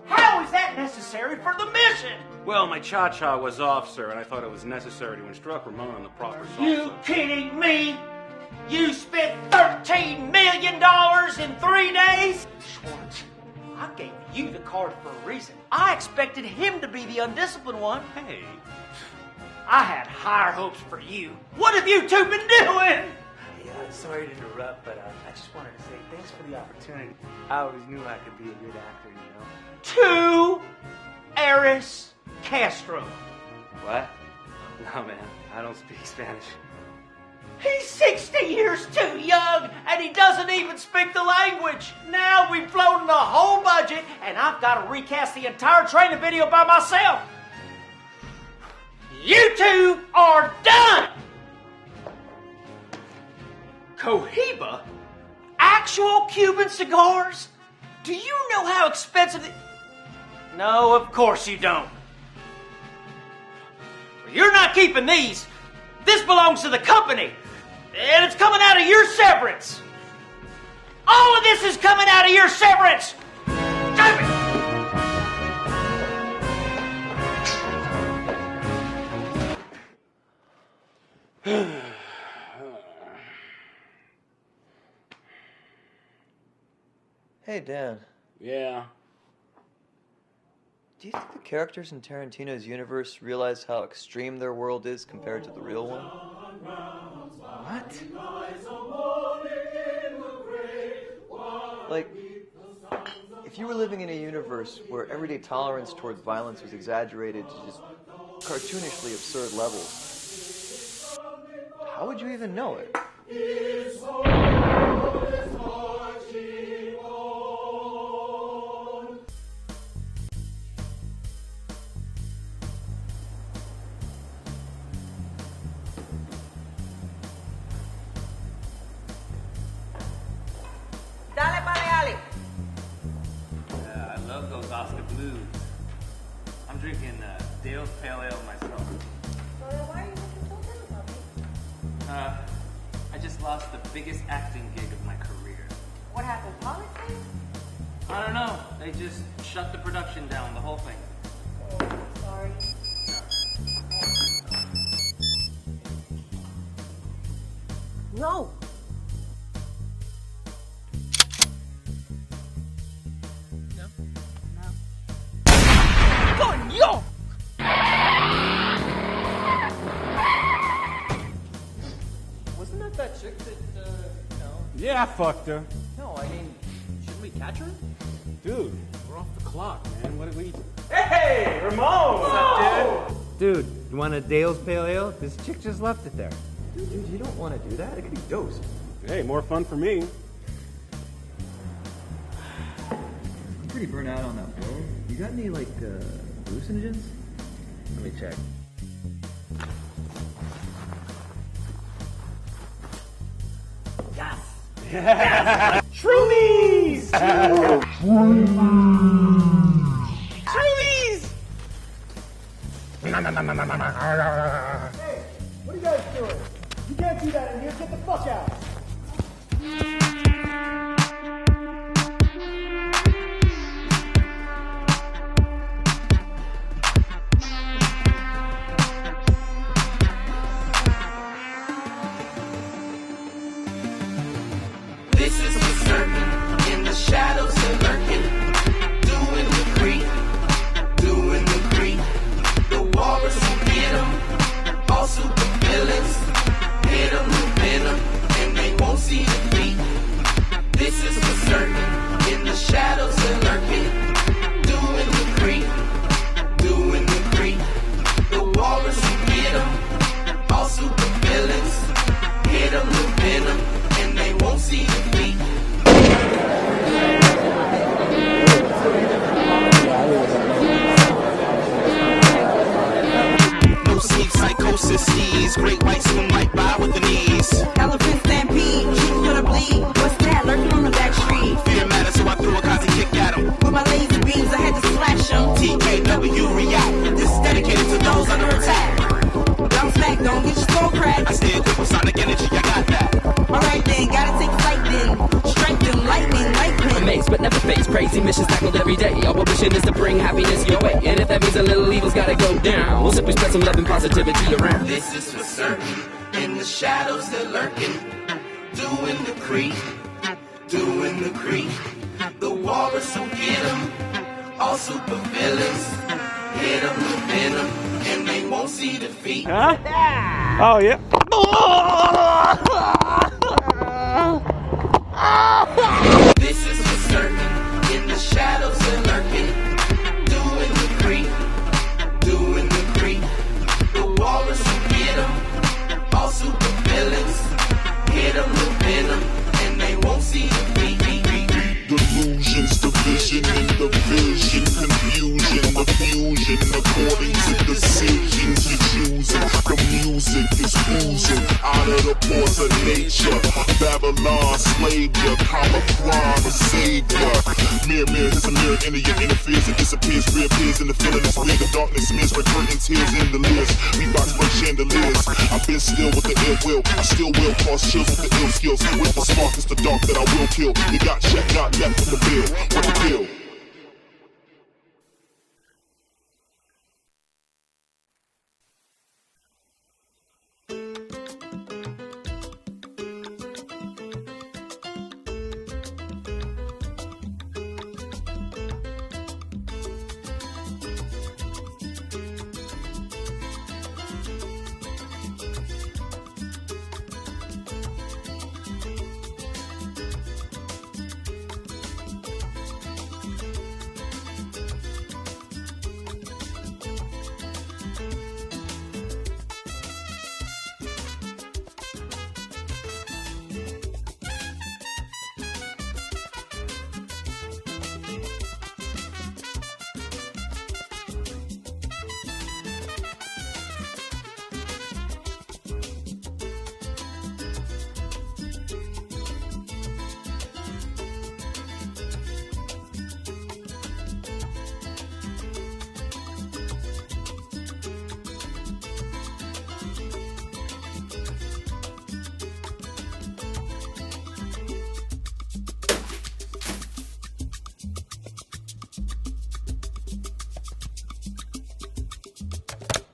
How is that necessary for the mission?
Well, my cha-cha was off, sir, and I thought it was necessary to instruct Ramon on the proper salsa.
You kidding me? You spent $13 million in 3 days? Schwartz, I gave you the card for a reason. I expected him to be the undisciplined one.
Hey.
I had higher hopes for you. What have you two been doing?
Yeah, sorry to interrupt, but I just wanted to say thanks for the opportunity. I always knew I could be a good actor, you know?
To Aris Castro.
What? No, man, I don't speak Spanish.
He's 60 years too young, and he doesn't even speak the language. Now we've blown the whole budget, and I've got to recast the entire training video by myself. You two are done! Cohiba? Actual Cuban cigars? Do you know how expensive they... No, of course you don't. You're not keeping these. This belongs to the company. And it's coming out of your severance. All of this is coming out of your severance.
Hey, Dan.
Yeah?
Do you think the characters in Tarantino's universe realize how extreme their world is compared to the real one?
What?
Like, if you were living in a universe where everyday tolerance towards violence was exaggerated to just cartoonishly absurd levels, how would you even know it?
Dale, Paleale.
I love those Oscar Blues. I'm drinking Dale's Pale Ale myself.
Why are you looking so good about me?
I just lost the biggest acting gig of my career.
What happened? Politics?
I don't know. They just shut the production down, the whole thing.
Sorry. No.
Coño!
Wasn't that chick that,
Yeah, I fucked her.
No, I mean, shouldn't we catch her?
Dude, we're off the clock, man. What did we do?
Hey, Ramon! What's up,
Dude, you want a Dale's Pale Ale? This chick just left it there.
Dude, you don't want to do that. It could be dosed.
Hey, more fun for me.
I'm pretty burnt out on that, bro. You got any, like, hallucinogens?
Let me check.
Yes! Shroomies! Shroomies!
Hey, what are you guys doing? You can't do that in here. Get the fuck out.
This is for certain. In the shadows they're lurking, doing the creep, doing the creep. The walrus will get 'em, all super villains. Hit 'em with venom, and they won't see the beat. This is for certain. In the shadows they're lurking, doing the creep, doing the creep. The walrus will get 'em, all super villains. Hit 'em with venom, and they won't see the beat. No sleep psychosis, these great white swim right by with the knees.
Elephant stampede, cheeks gonna bleed. What's that? Lurking on the back street.
Fear matter, so I threw a cosy kick at him.
With my laser beams, I had to slash them.
TKW react. This is dedicated to those under attack.
Dumb smack, don't get your skull cracked.
I stay equipped with sonic energy, I got that.
Alright then, gotta take flight then. Strength and lightning,
Amazed but never faced, crazy missions tackled every day. Our mission is to bring happiness your way. And if that means a little evil's gotta go down, we'll simply spread some love and positivity around.
This is for certain. In the shadows they're lurking, doing the creep, doing the creep. The walrus will get 'em, all super villains. Hit 'em with venom, and they won't see defeat.
Huh? Oh, yeah.
This is for certain. In the shadows they're lurking, doing the creep, doing the creep. The walrus will get 'em, all super villains. Hit 'em with venom, and they won't see the beat.
Delusions, division in the vision, confusion, the fusion, according to decisions you're choosing. The music is oozing out of the pores of nature. Babylon, slave ya, common crime, a savior. Mirror, mirror, here's a mirror, enter your interferes and disappears, reappears in the feeling is weird. The darkness smears, red curtain tears in the lids. Reeboks break chandeliers. I've been still with the ill will. I still will cause chills with the ill skills. With the spark, it's the dark that I will kill. You got check, got left with the bill. What the deal?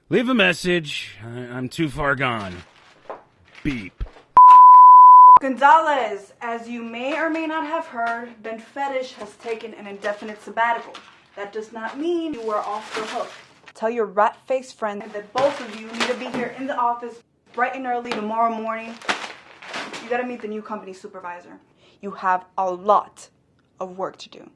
Leave a message. I'm too far gone. Beep.
Gonzalez, as you may or may not have heard, Ben Fetish has taken an indefinite sabbatical. That does not mean you are off the hook. Tell your rat-faced friend that both of you need to be here in the office bright and early tomorrow morning. You gotta meet the new company supervisor. You have a lot of work to do.